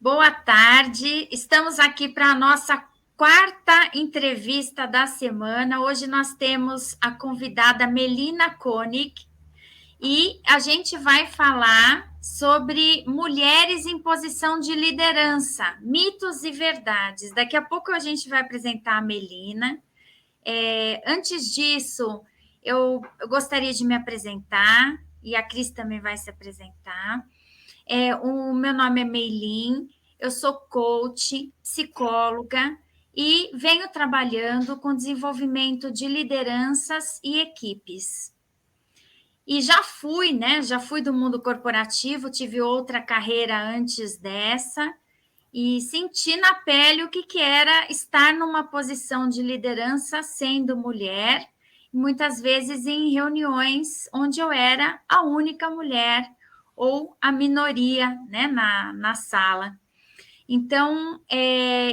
Boa tarde, estamos aqui para a nossa quarta entrevista da semana. Hoje nós temos a convidada Melina Koenig e a gente vai falar sobre mulheres em posição de liderança, mitos e verdades. Daqui a pouco a gente vai apresentar a Melina. Antes disso, eu gostaria de me apresentar e a Cris também vai se apresentar. O meu nome é Meilin, eu sou coach, psicóloga e venho trabalhando com desenvolvimento de lideranças e equipes. E já fui do mundo corporativo, tive outra carreira antes dessa e senti na pele o que era estar numa posição de liderança sendo mulher, muitas vezes em reuniões onde eu era a única mulher ou a minoria, né, na sala. Então,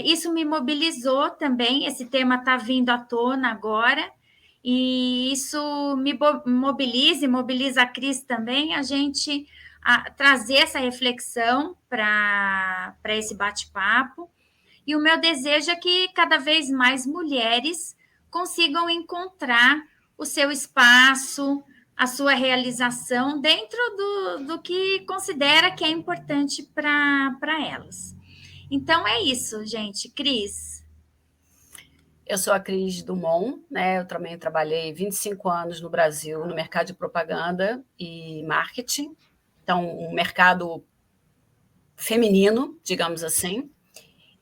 isso me mobilizou também, esse tema está vindo à tona agora, e isso me mobiliza a Cris também, a gente trazer essa reflexão para esse bate-papo. E o meu desejo é que cada vez mais mulheres consigam encontrar o seu espaço, a sua realização dentro do que considera que é importante para elas. Então é isso, gente. Cris. Eu sou a Cris Dumont, né? Eu também trabalhei 25 anos no Brasil no mercado de propaganda e marketing. Então, um mercado feminino, digamos assim.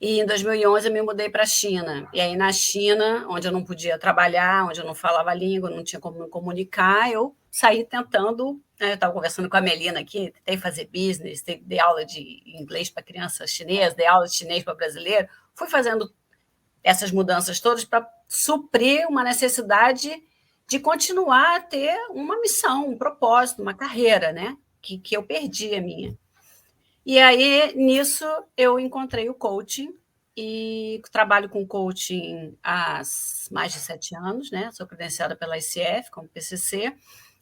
E em 2011 eu me mudei para a China. E aí na China, onde eu não podia trabalhar, onde eu não falava a língua, não tinha como me comunicar, eu saí tentando, né, eu estava conversando com a Melina aqui, tentei fazer business, dei aula de inglês para criança chinesa, dei aula de chinês para brasileiro, fui fazendo essas mudanças todas para suprir uma necessidade de continuar a ter uma missão, um propósito, uma carreira, né? Que eu perdi a minha. E aí, nisso, eu encontrei o coaching e trabalho com coaching há mais de 7 anos, né? Sou credenciada pela ICF, como PCC,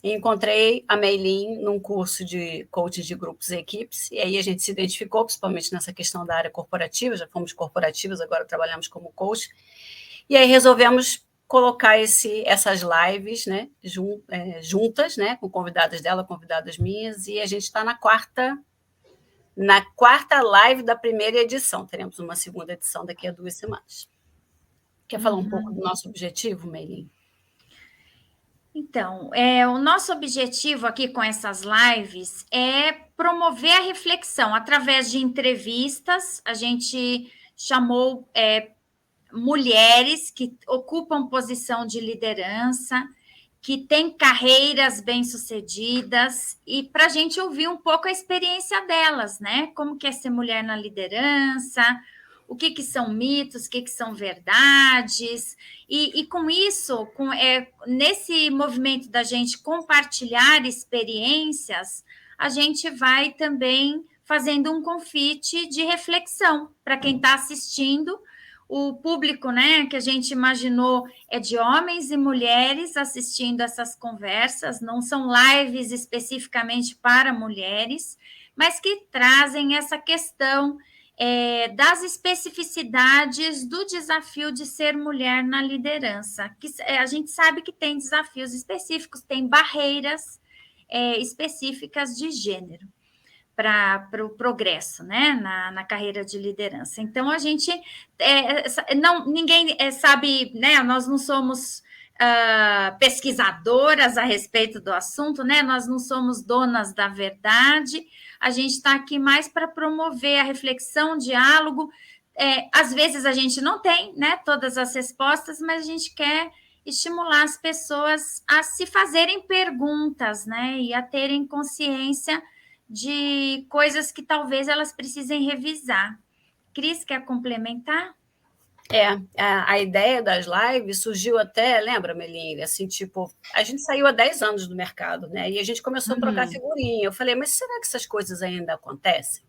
e encontrei a Meilin num curso de coaching de grupos e equipes, e aí a gente se identificou, principalmente nessa questão da área corporativa, já fomos corporativas, agora trabalhamos como coach, e aí resolvemos colocar essas lives, né, juntas, né, com convidadas dela, convidadas minhas, e a gente está na quarta live da primeira edição. Teremos uma segunda edição daqui a 2 semanas. Quer falar um pouco do nosso objetivo, Meilin? Então, o nosso objetivo aqui com essas lives é promover a reflexão através de entrevistas. A gente chamou mulheres que ocupam posição de liderança, que têm carreiras bem-sucedidas, e para a gente ouvir um pouco a experiência delas, né? Como que é ser mulher na liderança, o que são mitos, o que são verdades, e com isso, nesse movimento da gente compartilhar experiências, a gente vai também fazendo um convite de reflexão para quem está assistindo. O público, né, que a gente imaginou é de homens e mulheres assistindo essas conversas, não são lives especificamente para mulheres, mas que trazem essa questão das especificidades do desafio de ser mulher na liderança. Que a gente sabe que tem desafios específicos, tem barreiras específicas de gênero para o progresso, né, na carreira de liderança. Então, a gente ninguém sabe, né, nós não somos pesquisadoras a respeito do assunto, né, nós não somos donas da verdade, a gente está aqui mais para promover a reflexão, o diálogo. Às vezes a gente não tem, né, todas as respostas, mas a gente quer estimular as pessoas a se fazerem perguntas, né, e a terem consciência de coisas que talvez elas precisem revisar. Cris, quer complementar? A ideia das lives surgiu até, lembra, Melinha? Assim, tipo, a gente saiu há 10 anos do mercado, né? E a gente começou a trocar figurinha. Eu falei, mas será que essas coisas ainda acontecem?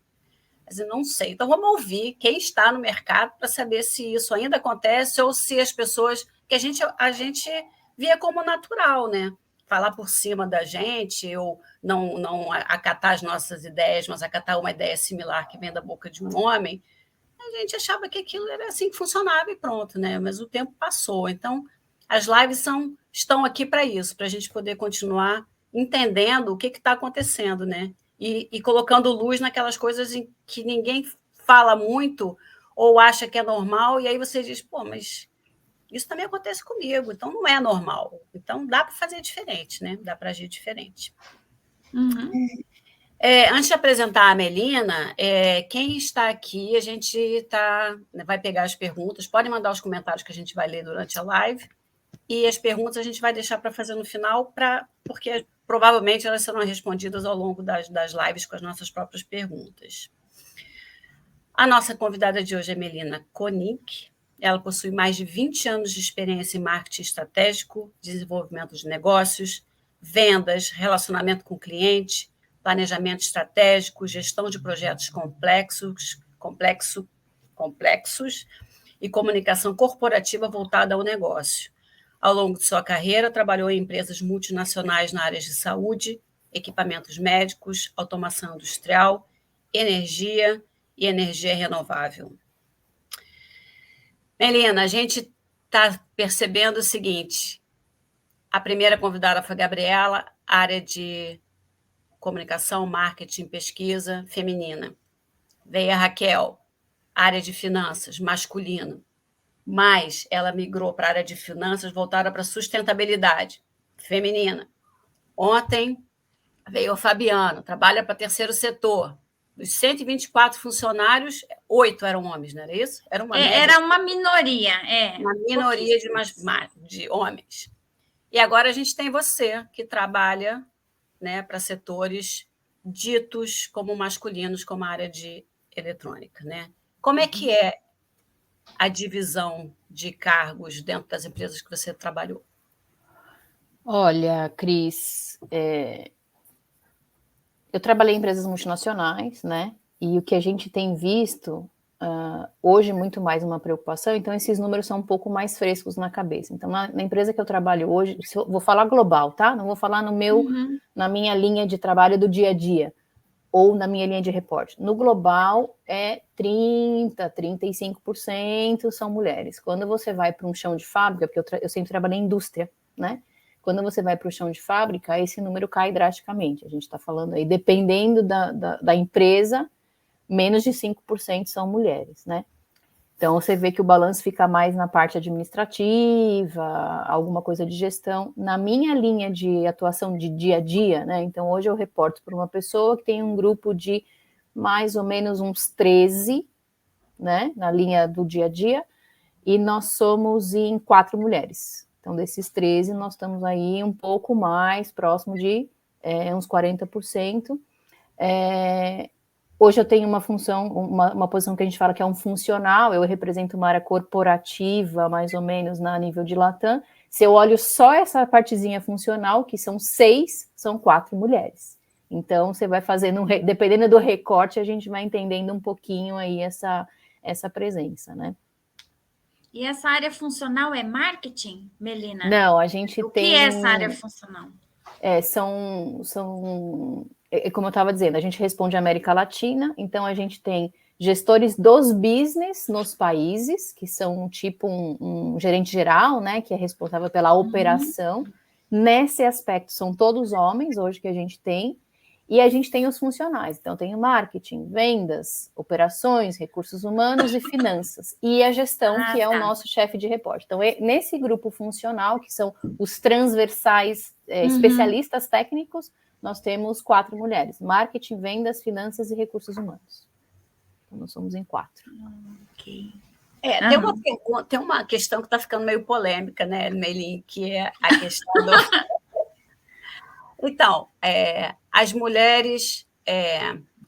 Mas eu não sei. Então, vamos ouvir quem está no mercado para saber se isso ainda acontece ou se as pessoas que a gente via como natural, né? falar por cima da gente, ou não acatar as nossas ideias, mas acatar uma ideia similar que vem da boca de um homem, a gente achava que aquilo era assim que funcionava e pronto, né? Mas o tempo passou. Então, as lives estão aqui para isso, para a gente poder continuar entendendo o que está acontecendo, né? E colocando luz naquelas coisas em que ninguém fala muito ou acha que é normal, e aí você diz, pô, mas isso também acontece comigo, então não é normal. Então dá para fazer diferente, né? Dá para agir diferente. Uhum. Antes de apresentar a Melina, quem está aqui, a gente vai pegar as perguntas, pode mandar os comentários que a gente vai ler durante a live, e as perguntas a gente vai deixar para fazer no final, porque provavelmente elas serão respondidas ao longo das lives com as nossas próprias perguntas. A nossa convidada de hoje é Melina Konig. Ela possui mais de 20 anos de experiência em marketing estratégico, desenvolvimento de negócios, vendas, relacionamento com o cliente, planejamento estratégico, gestão de projetos complexos e comunicação corporativa voltada ao negócio. Ao longo de sua carreira, trabalhou em empresas multinacionais na área de saúde, equipamentos médicos, automação industrial, energia e energia renovável. Melina, a gente está percebendo o seguinte: a primeira convidada foi a Gabriela, área de comunicação, marketing, pesquisa, feminina. Veio a Raquel, área de finanças, masculino. Mas ela migrou para a área de finanças voltada para sustentabilidade, feminina. Ontem veio o Fabiano, trabalha para terceiro setor. Dos 124 funcionários, 8 eram homens, não era isso? Era uma média. Era uma minoria, Uma minoria de homens. E agora a gente tem você, que trabalha, né, para setores ditos como masculinos, como a área de eletrônica, né? Como é que é a divisão de cargos dentro das empresas que você trabalhou? Olha, Cris, eu trabalhei em empresas multinacionais, né? E o que a gente tem visto hoje muito mais uma preocupação, então esses números são um pouco mais frescos na cabeça. Então, na empresa que eu trabalho hoje, vou falar global, tá? Não vou falar na minha linha de trabalho do dia a dia, ou na minha linha de reporte. No global, 35% são mulheres. Quando você vai para um chão de fábrica, porque eu sempre trabalhei em indústria, né? Quando você vai para o chão de fábrica, esse número cai drasticamente. A gente está falando aí, dependendo da empresa, menos de 5% são mulheres, né? Então, você vê que o balanço fica mais na parte administrativa, alguma coisa de gestão. Na minha linha de atuação de dia a dia, né? Então, hoje eu reporto para uma pessoa que tem um grupo de mais ou menos uns 13, né? Na linha do dia a dia, e nós somos em 4 mulheres. Então, desses 13, nós estamos aí um pouco mais próximo de uns 40%. Hoje eu tenho uma função, uma posição que a gente fala que é um funcional, eu represento uma área corporativa, mais ou menos, na nível de Latam. Se eu olho só essa partezinha funcional, que são 6, são 4 mulheres. Então, você vai fazendo, dependendo do recorte, a gente vai entendendo um pouquinho aí essa presença, né? E essa área funcional é marketing, Melina? Não, a gente o tem... O que é essa área funcional? Como eu estava dizendo, a gente responde à América Latina, então a gente tem gestores dos business nos países, que são tipo um gerente geral, né, que é responsável pela operação. Nesse aspecto, são todos homens, hoje que a gente tem, e a gente tem os funcionais. Então, tem o marketing, vendas, operações, recursos humanos e finanças. E a gestão, que é o nosso chefe de reporte. Então, nesse grupo funcional, que são os transversais, especialistas técnicos, nós temos 4 mulheres. Marketing, vendas, finanças e recursos humanos. Então, nós somos em 4. Ok. Tem uma questão que está ficando meio polêmica, né, Melin, que é a questão do... Então, as mulheres,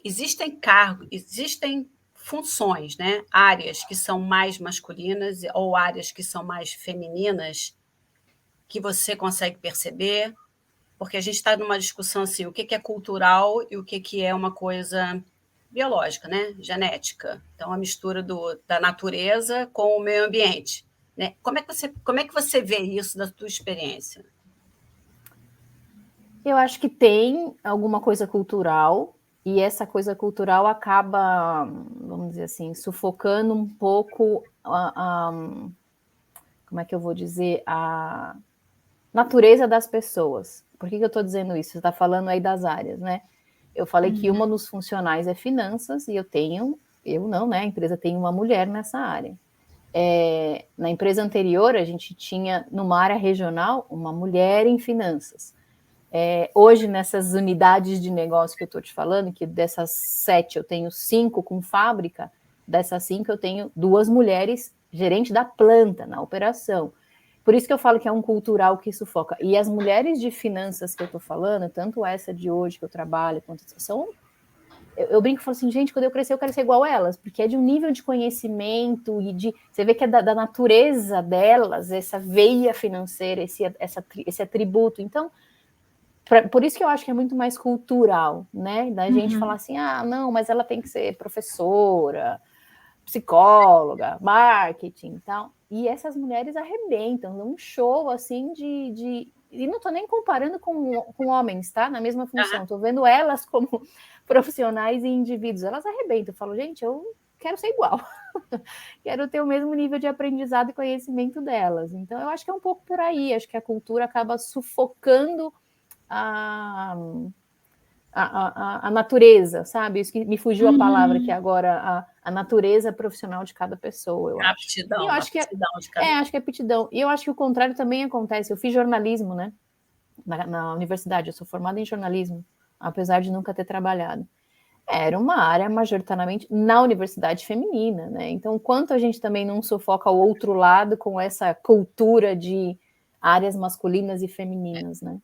existem cargos, existem funções, né? Áreas que são mais masculinas ou áreas que são mais femininas, que você consegue perceber, porque a gente está numa discussão assim, o que é cultural e o que é uma coisa biológica, né? Genética. Então, a mistura da natureza com o meio ambiente, né? Como é que você vê isso da tua experiência? Eu acho que tem alguma coisa cultural, e essa coisa cultural acaba, vamos dizer assim, sufocando um pouco como é que eu vou dizer, a natureza das pessoas. Por que eu estou dizendo isso? Você está falando aí das áreas, né? Eu falei que uma dos funcionais é finanças, e eu não, né? A empresa tem uma mulher nessa área. Na empresa anterior, a gente tinha, numa área regional, uma mulher em finanças. Hoje, nessas unidades de negócio que eu estou te falando, que dessas 7 eu tenho 5 com fábrica, dessas 5 eu tenho 2 mulheres gerente da planta, na operação. Por isso que eu falo que é um cultural que sufoca. E as mulheres de finanças que eu estou falando, tanto essa de hoje que eu trabalho, quanto são... Eu brinco e falo assim, gente, quando eu crescer eu quero ser igual a elas, porque é de um nível de conhecimento e de... Você vê que é da natureza delas, essa veia financeira, esse atributo. Então, por isso que eu acho que é muito mais cultural, né? Da gente falar assim, não, mas ela tem que ser professora, psicóloga, marketing e tal. E essas mulheres arrebentam, dão um show assim de... E não estou nem comparando com homens, tá? Na mesma função. Estou vendo elas como profissionais e indivíduos. Elas arrebentam. Eu falo, gente, eu quero ser igual. Quero ter o mesmo nível de aprendizado e conhecimento delas. Então, eu acho que é um pouco por aí. Acho que a cultura acaba sufocando a natureza, sabe? Isso que me fugiu a palavra, que agora a natureza profissional de cada pessoa, eu acho. Aptidão, eu acho que aptidão de cada... acho que é aptidão. E eu acho que o contrário também acontece. Eu fiz jornalismo, né? Na universidade, eu sou formada em jornalismo, apesar de nunca ter trabalhado. Era uma área majoritariamente na universidade feminina, né? Então, o quanto a gente também não sufoca o outro lado com essa cultura de áreas masculinas e femininas, né?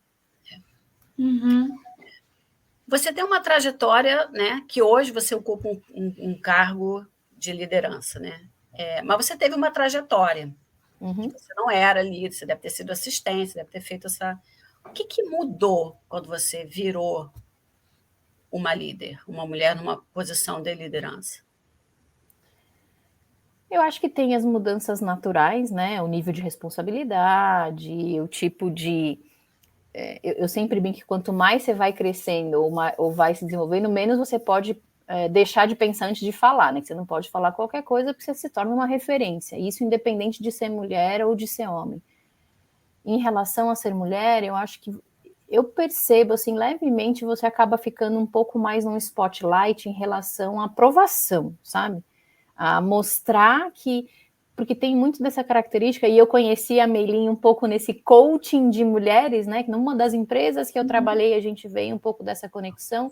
Você tem uma trajetória, né, que hoje você ocupa um cargo de liderança, né? Mas você teve uma trajetória. Você não era líder, você deve ter sido assistente, você deve ter feito essa... O que mudou quando você virou uma líder, uma mulher numa posição de liderança? Eu acho que tem as mudanças naturais, né? O nível de responsabilidade, o tipo de... Eu sempre brinco que quanto mais você vai crescendo ou vai se desenvolvendo, menos você pode deixar de pensar antes de falar, né? Que você não pode falar qualquer coisa porque você se torna uma referência. Isso independente de ser mulher ou de ser homem. Em relação a ser mulher, eu acho que eu percebo, assim, levemente você acaba ficando um pouco mais no spotlight em relação à aprovação, sabe? A mostrar que... Porque tem muito dessa característica, e eu conheci a Meilin um pouco nesse coaching de mulheres, né? Numa das empresas que eu trabalhei, a gente veio um pouco dessa conexão,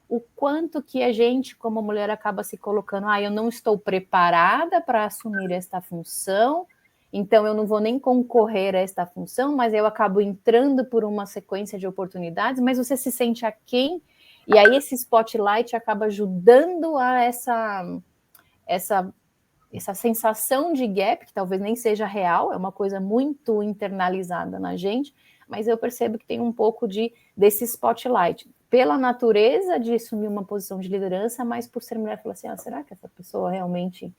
o quanto que a gente, como mulher, acaba se colocando, eu não estou preparada para assumir esta função, então eu não vou nem concorrer a esta função, mas eu acabo entrando por uma sequência de oportunidades, mas você se sente aquém, e aí esse spotlight acaba ajudando a essa sensação de gap, que talvez nem seja real, é uma coisa muito internalizada na gente, mas eu percebo que tem um pouco desse spotlight, pela natureza de assumir uma posição de liderança, mas por ser mulher, falar assim, será que essa pessoa realmente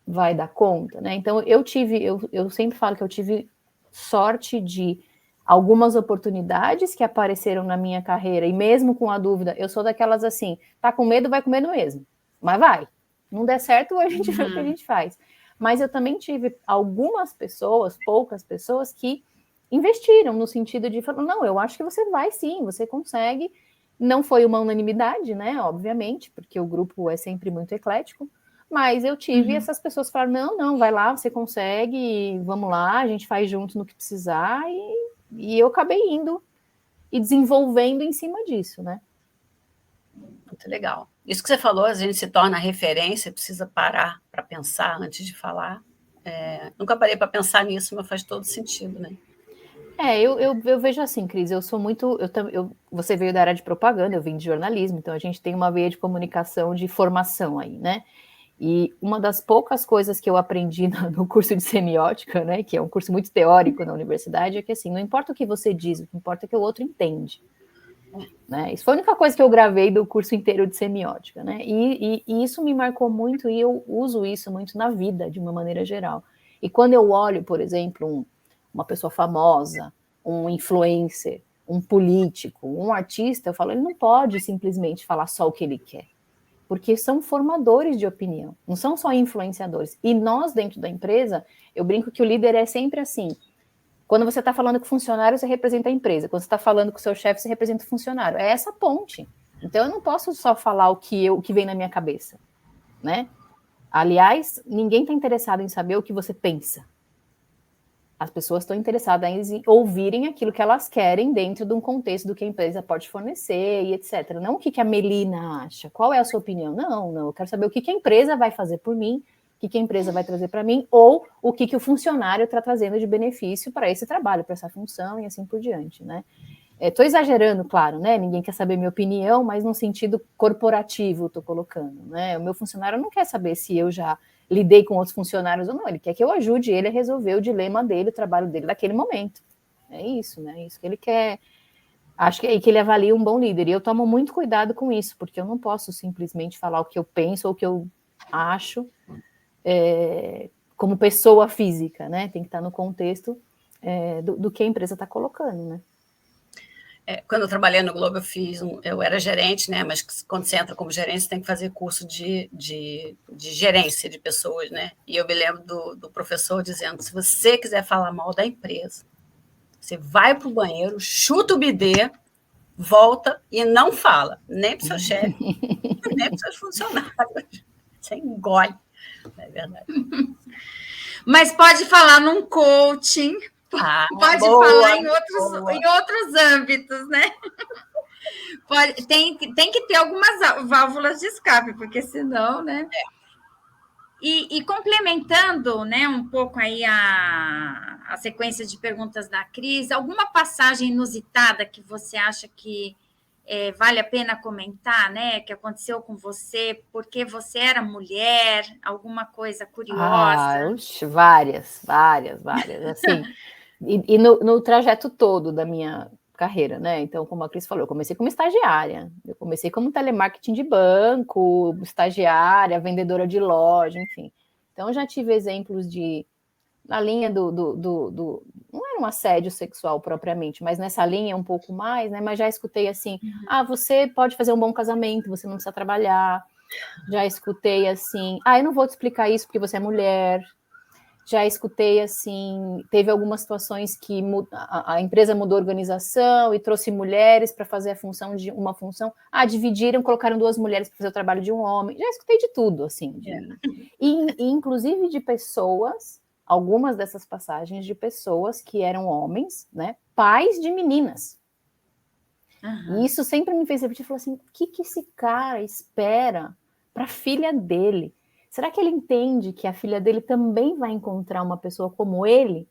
vai dar conta, né? Então, eu sempre falo que eu tive sorte de algumas oportunidades que apareceram na minha carreira, e mesmo com a dúvida, eu sou daquelas assim, tá com medo, vai com medo mesmo, mas vai. Não der certo, a gente vê o que a gente faz. Mas eu também tive algumas pessoas, poucas pessoas, que investiram no sentido de falar, não, eu acho que você vai sim, você consegue. Não foi uma unanimidade, né, obviamente, porque o grupo é sempre muito eclético, mas eu tive essas pessoas que falaram, não, vai lá, você consegue, vamos lá, a gente faz junto no que precisar, e eu acabei indo e desenvolvendo em cima disso, né. Muito legal. Isso que você falou, a gente se torna referência, precisa parar para pensar antes de falar. Nunca parei para pensar nisso, mas faz todo sentido, né? Eu vejo assim, Cris, eu sou muito... você veio da área de propaganda, eu vim de jornalismo, então a gente tem uma veia de comunicação, de formação aí, né? E uma das poucas coisas que eu aprendi no curso de semiótica, né, que é um curso muito teórico na universidade, é que assim, não importa o que você diz, o que importa é que o outro entende. Né? Isso foi a única coisa que eu gravei do curso inteiro de semiótica, né? E isso me marcou muito, e eu uso isso muito na vida, de uma maneira geral. E quando eu olho, por exemplo, uma pessoa famosa, um influencer, um político, um artista, eu falo, ele não pode simplesmente falar só o que ele quer, porque são formadores de opinião, não são só influenciadores. E nós, dentro da empresa, eu brinco que o líder é sempre assim. Quando você está falando com o funcionário, você representa a empresa. Quando você está falando com o seu chefe, você representa o funcionário. É essa ponte. Então, eu não posso só falar o que vem na minha cabeça, né? Aliás, ninguém está interessado em saber o que você pensa. As pessoas estão interessadas em ouvirem aquilo que elas querem dentro de um contexto do que a empresa pode fornecer e etc. Não o que a Melina acha, qual é a sua opinião. Não, eu quero saber o que a empresa vai fazer por mim, o que a empresa vai trazer para mim, ou o que o funcionário está trazendo de benefício para esse trabalho, para essa função e assim por diante, né? Estou exagerando, claro, né? Ninguém quer saber minha opinião, mas no sentido corporativo estou colocando, né? O meu funcionário não quer saber se eu já lidei com outros funcionários ou não, ele quer que eu ajude ele a resolver o dilema dele, o trabalho dele naquele momento. É isso, né? É isso que ele quer. Acho que é aí que ele avalia um bom líder. E eu tomo muito cuidado com isso, porque eu não posso simplesmente falar o que eu penso ou o que eu acho como pessoa física, né? Tem que estar no contexto do que a empresa está colocando, né? Quando eu trabalhei no Globo, eu era gerente, né? Mas quando você entra como gerente, você tem que fazer curso de gerência de pessoas, né? E eu me lembro do professor dizendo: se você quiser falar mal da empresa, você vai para o banheiro, chuta o bidê, volta e não fala, nem para o seu chefe, nem para os seus funcionários. Você engole, não é verdade? Mas pode falar num coaching, pode falar em outros âmbitos, né? Tem que ter algumas válvulas de escape, porque senão, né? E complementando, né, um pouco aí a sequência de perguntas da Cris, alguma passagem inusitada que você acha que vale a pena comentar, né? Que aconteceu com você, porque você era mulher, alguma coisa curiosa? Várias. Assim, e no trajeto todo da minha carreira, né? Então, como a Cris falou, eu comecei como estagiária, eu comecei como telemarketing de banco, estagiária, vendedora de loja, enfim. Então, já tive exemplos na linha não era um assédio sexual propriamente, mas nessa linha um pouco mais, né? Mas já escutei assim, você pode fazer um bom casamento, você não precisa trabalhar. Já escutei assim, eu não vou te explicar isso porque você é mulher. Já escutei assim, teve algumas situações que a empresa mudou a organização e trouxe mulheres para fazer a função de uma função. Dividiram, colocaram 2 mulheres para fazer o trabalho de um homem. Já escutei de tudo, assim. E inclusive de pessoas, algumas dessas passagens de pessoas que eram homens, né? Pais de meninas. E isso sempre me fez refletir, falar assim, o que esse cara espera para a filha dele? Será que ele entende que a filha dele também vai encontrar uma pessoa como ele?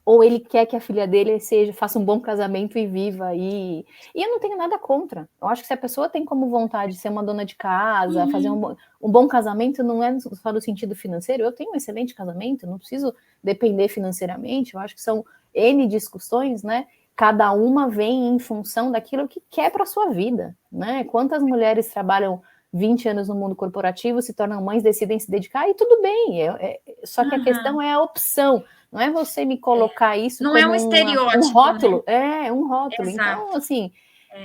Ou ele quer que a filha dele faça um bom casamento e viva aí? E eu não tenho nada contra. Eu acho que se a pessoa tem como vontade de ser uma dona de casa, fazer um bom casamento, não é só do sentido financeiro. Eu tenho um excelente casamento, não preciso depender financeiramente. Eu acho que são N discussões, né? Cada uma vem em função daquilo que quer para a sua vida, né? Quantas mulheres trabalham 20 anos no mundo corporativo, se tornam mães, decidem se dedicar, e tudo bem. Só que a questão é a opção. Não é você me colocar isso não como é um estereótipo, um rótulo. Né? Um rótulo. Exato. Então, assim,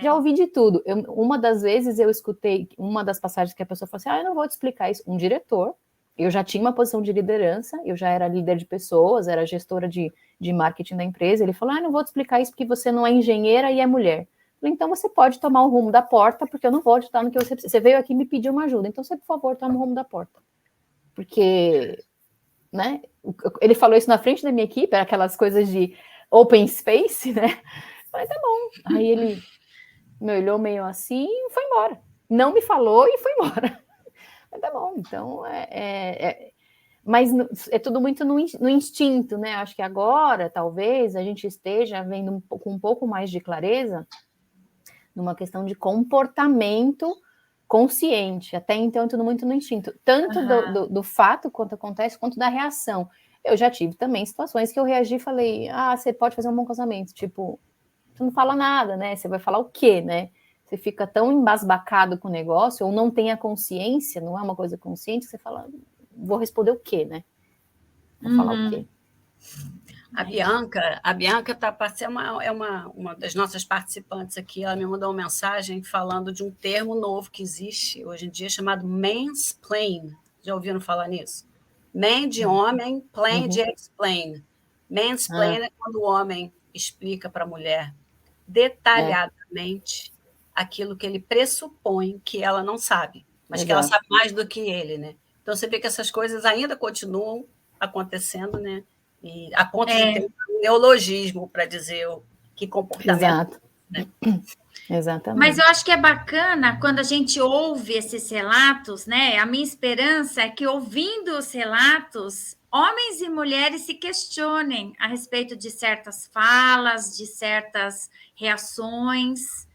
já ouvi de tudo. Uma das vezes eu escutei uma das passagens que a pessoa falou assim, eu não vou te explicar isso. Um diretor, eu já tinha uma posição de liderança, eu já era líder de pessoas, era gestora de marketing da empresa, ele falou, não vou te explicar isso porque você não é engenheira e é mulher. Então você pode tomar o rumo da porta, porque eu não vou ajudar no que você precisa. Você veio aqui me pedir uma ajuda, então você, por favor, toma o rumo da porta. Porque, né? Ele falou isso na frente da minha equipe, era aquelas coisas de open space, né? Eu falei, tá bom. Aí ele me olhou meio assim e foi embora. Não me falou e foi embora. Mas tá bom, então mas é tudo muito no instinto, né? Acho que agora, talvez, a gente esteja vendo com um pouco mais de clareza numa questão de comportamento consciente. Até então, é tudo muito no instinto. Tanto do fato, quanto acontece, quanto da reação. Eu já tive também situações que eu reagi e falei, você pode fazer um bom casamento. Tipo, você não fala nada, né? Você vai falar o quê, né? Você fica tão embasbacado com o negócio, ou não tem a consciência, não é uma coisa consciente, você fala, vou responder o quê, né? Vou falar o quê? A Bianca é uma das nossas participantes aqui. Ela me mandou uma mensagem falando de um termo novo que existe hoje em dia chamado mansplain. Já ouviram falar nisso? Man de homem, plain de explain. Mansplain é quando o homem explica para a mulher detalhadamente aquilo que ele pressupõe que ela não sabe, mas que ela sabe mais do que ele, né? Então você vê que essas coisas ainda continuam acontecendo, né? E a ponto de ter um neologismo para dizer que comportamento. Exato. Né? Exatamente. Mas eu acho que é bacana quando a gente ouve esses relatos, né? A minha esperança é que, ouvindo os relatos, homens e mulheres se questionem a respeito de certas falas, de certas reações.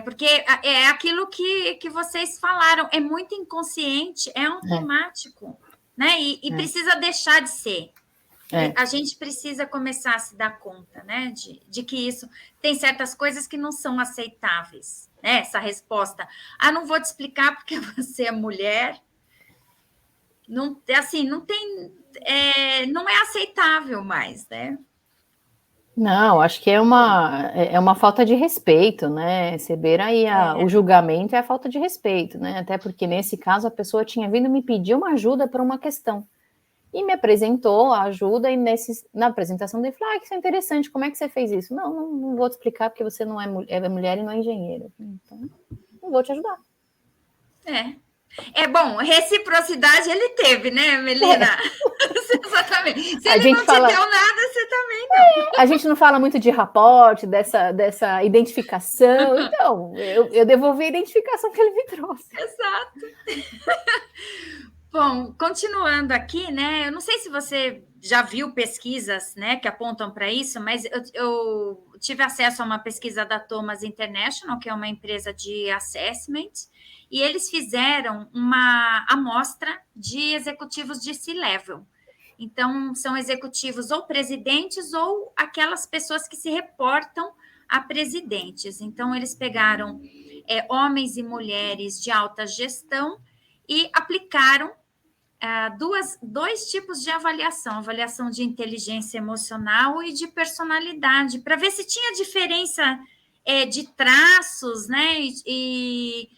Porque é aquilo que vocês falaram, é muito inconsciente, é automático, né? E precisa deixar de ser. A gente precisa começar a se dar conta, né, de que isso tem certas coisas que não são aceitáveis, né? Essa resposta, não vou te explicar porque você é mulher, não, assim, não tem, não é aceitável mais, né? Não, acho que é uma falta de respeito, né? Receber aí o julgamento é a falta de respeito, né? Até porque nesse caso a pessoa tinha vindo me pedir uma ajuda para uma questão. E me apresentou a ajuda, e na apresentação dele falou: isso é interessante, como é que você fez isso? Não vou te explicar, porque você não é mulher e não é engenheiro. Então, não vou te ajudar. Bom, reciprocidade ele teve, né, Melina? Exatamente. Se ele não te deu nada, você também não. A gente não fala muito de rapport, dessa identificação, então eu devolvi a identificação que ele me trouxe. Exato. Bom, continuando aqui, né? Eu não sei se você já viu pesquisas, né, que apontam para isso, mas eu tive acesso a uma pesquisa da Thomas International, que é uma empresa de assessment, e eles fizeram uma amostra de executivos de C-level. Então, são executivos ou presidentes ou aquelas pessoas que se reportam a presidentes. Então, eles pegaram homens e mulheres de alta gestão e aplicaram dois tipos de avaliação de inteligência emocional e de personalidade, para ver se tinha diferença de traços, né, e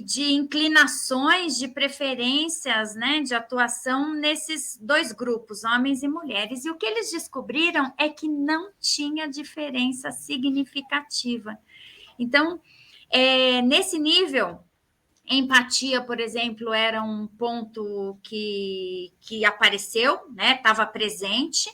de inclinações, de preferências, né, de atuação nesses dois grupos, homens e mulheres. E o que eles descobriram é que não tinha diferença significativa. Então, nesse nível, empatia, por exemplo, era um ponto que apareceu, né? Estava presente,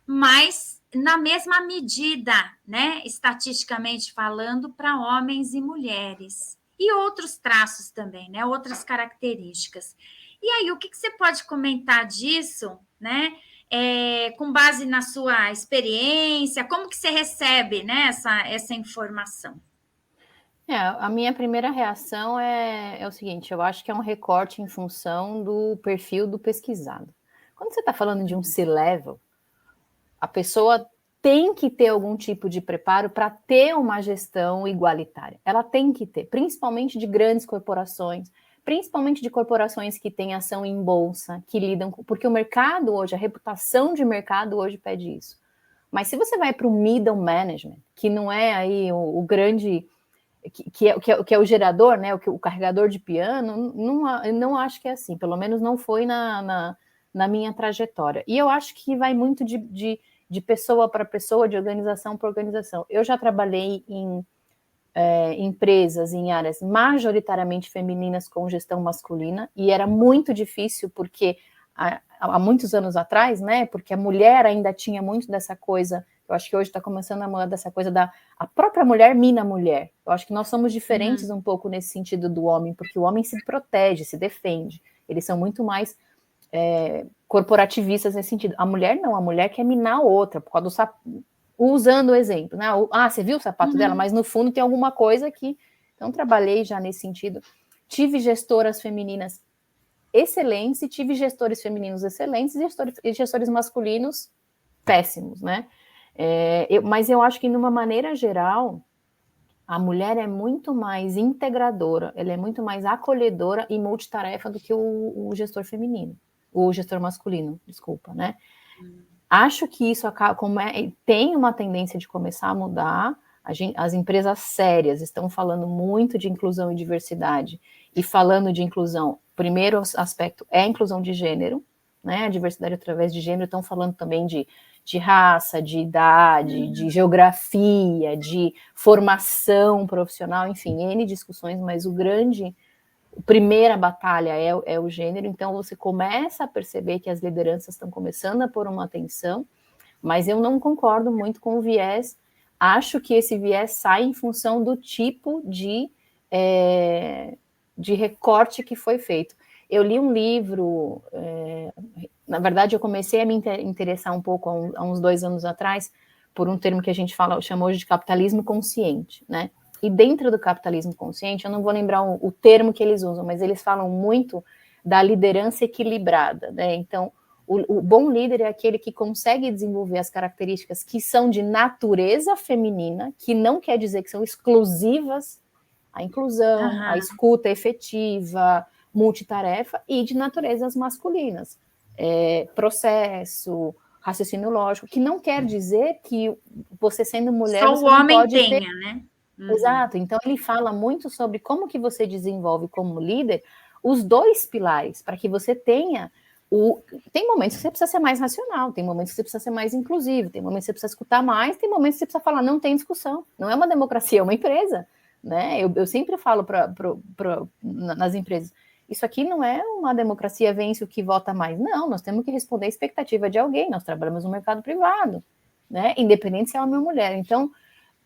mas na mesma medida, né? Estatisticamente falando, para homens e mulheres. E outros traços também, né? Outras características. E aí, o que você pode comentar disso, né? Com base na sua experiência, como que você recebe, né, essa informação? A minha primeira reação é o seguinte: eu acho que é um recorte em função do perfil do pesquisado. Quando você está falando de um C-level, a pessoa tem que ter algum tipo de preparo para ter uma gestão igualitária. Ela tem que ter, principalmente de grandes corporações, principalmente de corporações que têm ação em bolsa, que lidam com... Porque o mercado hoje, a reputação de mercado hoje pede isso. Mas se você vai para o middle management, que não é aí o grande... Que é o gerador, né, o carregador de piano, não acho que é assim, pelo menos não foi na minha trajetória. E eu acho que vai muito de pessoa para pessoa, de organização para organização. Eu já trabalhei em empresas em áreas majoritariamente femininas com gestão masculina, e era muito difícil, porque há muitos anos atrás, né, porque a mulher ainda tinha muito dessa coisa. Eu acho que hoje está começando a mudar dessa coisa a própria mulher mina a mulher. Eu acho que nós somos diferentes um pouco nesse sentido do homem, porque o homem se protege, se defende. Eles são muito mais corporativistas nesse sentido. A mulher não, a mulher quer minar a outra, por causa do sapato. Usando o exemplo, né? Você viu o sapato dela? Mas no fundo tem alguma coisa que... Então, trabalhei já nesse sentido. Tive gestoras femininas excelentes e tive gestores femininos excelentes e gestores masculinos péssimos, né? Mas eu acho que, de uma maneira geral, a mulher é muito mais integradora, ela é muito mais acolhedora e multitarefa do que o gestor feminino, o gestor masculino, desculpa, né? Acho que isso tem uma tendência de começar a mudar. As empresas sérias estão falando muito de inclusão e diversidade, e falando de inclusão, primeiro aspecto é a inclusão de gênero, né? A diversidade através de gênero, estão falando também de raça, de idade, de geografia, de formação profissional, enfim, N discussões, mas a primeira batalha é o gênero. Então você começa a perceber que as lideranças estão começando a pôr uma atenção, mas eu não concordo muito com o viés. Acho que esse viés sai em função do tipo de recorte que foi feito. Eu li um livro, na verdade eu comecei a me interessar um pouco há uns 2 anos atrás, por um termo que a gente chama hoje de capitalismo consciente, né? E dentro do capitalismo consciente, eu não vou lembrar o termo que eles usam, mas eles falam muito da liderança equilibrada, né? Então, o bom líder é aquele que consegue desenvolver as características que são de natureza feminina, que não quer dizer que são exclusivas, a inclusão, a escuta efetiva, multitarefa, e de naturezas masculinas, processo, raciocínio lógico, que não quer dizer que você sendo mulher... Só o homem tenha, né? Exato, então ele fala muito sobre como que você desenvolve como líder os 2 pilares, para que você tenha... Tem momentos que você precisa ser mais racional, tem momentos que você precisa ser mais inclusivo, tem momentos que você precisa escutar mais, tem momentos que você precisa falar, não tem discussão, não é uma democracia, é uma empresa, né? Eu sempre falo nas empresas, isso aqui não é uma democracia, vence o que vota mais, não, nós temos que responder a expectativa de alguém, nós trabalhamos no mercado privado, né? Independente se é homem ou mulher. Então,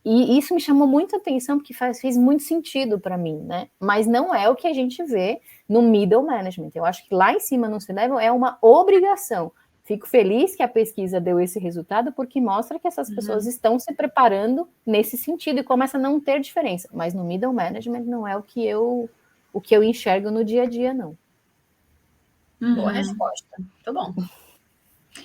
e isso me chamou muita atenção, porque fez muito sentido para mim, né? Mas não é o que a gente vê no middle management. Eu acho que lá em cima, no C-level, é uma obrigação. Fico feliz que a pesquisa deu esse resultado, porque mostra que essas pessoas estão se preparando nesse sentido e começa a não ter diferença. Mas no middle management não é o que eu enxergo no dia a dia, não. Boa resposta. Muito bom.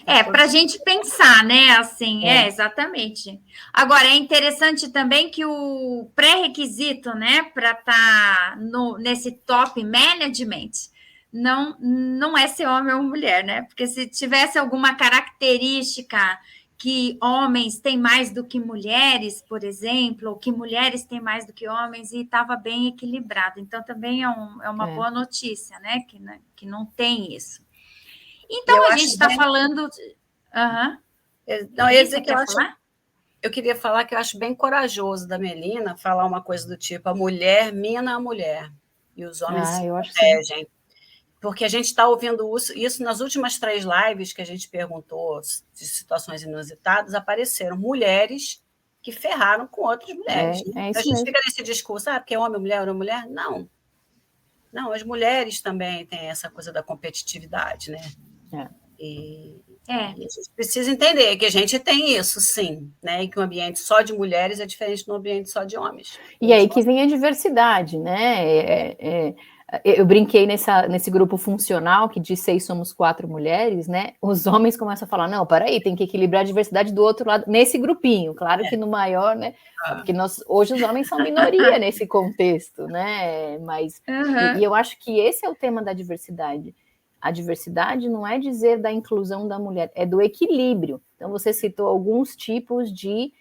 Para a gente pensar, né? Assim, exatamente. Agora, é interessante também que o pré-requisito, né, para estar nesse top management não é ser homem ou mulher, né? Porque se tivesse alguma característica que homens têm mais do que mulheres, por exemplo, ou que mulheres têm mais do que homens, e estava bem equilibrado. Então, também é uma boa notícia, né? Que não tem isso. Então, a gente está falando... Não, eu queria falar que eu acho bem corajoso da Melina falar uma coisa do tipo, a mulher mina a mulher, e os homens se protegem. Porque a gente está ouvindo isso nas últimas 3 lives que a gente perguntou de situações inusitadas, apareceram mulheres que ferraram com outras mulheres. A gente fica nesse discurso, porque é homem, mulher? Não. Não, as mulheres também têm essa coisa da competitividade, né? E a gente precisa entender que a gente tem isso, sim, né? E que um ambiente só de mulheres é diferente de um ambiente só de homens. E aí que vem a diversidade, né? Eu brinquei nesse grupo funcional que de 6 somos 4 mulheres, né? Os homens começam a falar, não, peraí, tem que equilibrar a diversidade do outro lado, nesse grupinho, claro que no maior, né? Porque hoje os homens são minoria nesse contexto, né? Mas e eu acho que esse é o tema da diversidade. A diversidade não é dizer da inclusão da mulher, é do equilíbrio. Então, você citou alguns tipos de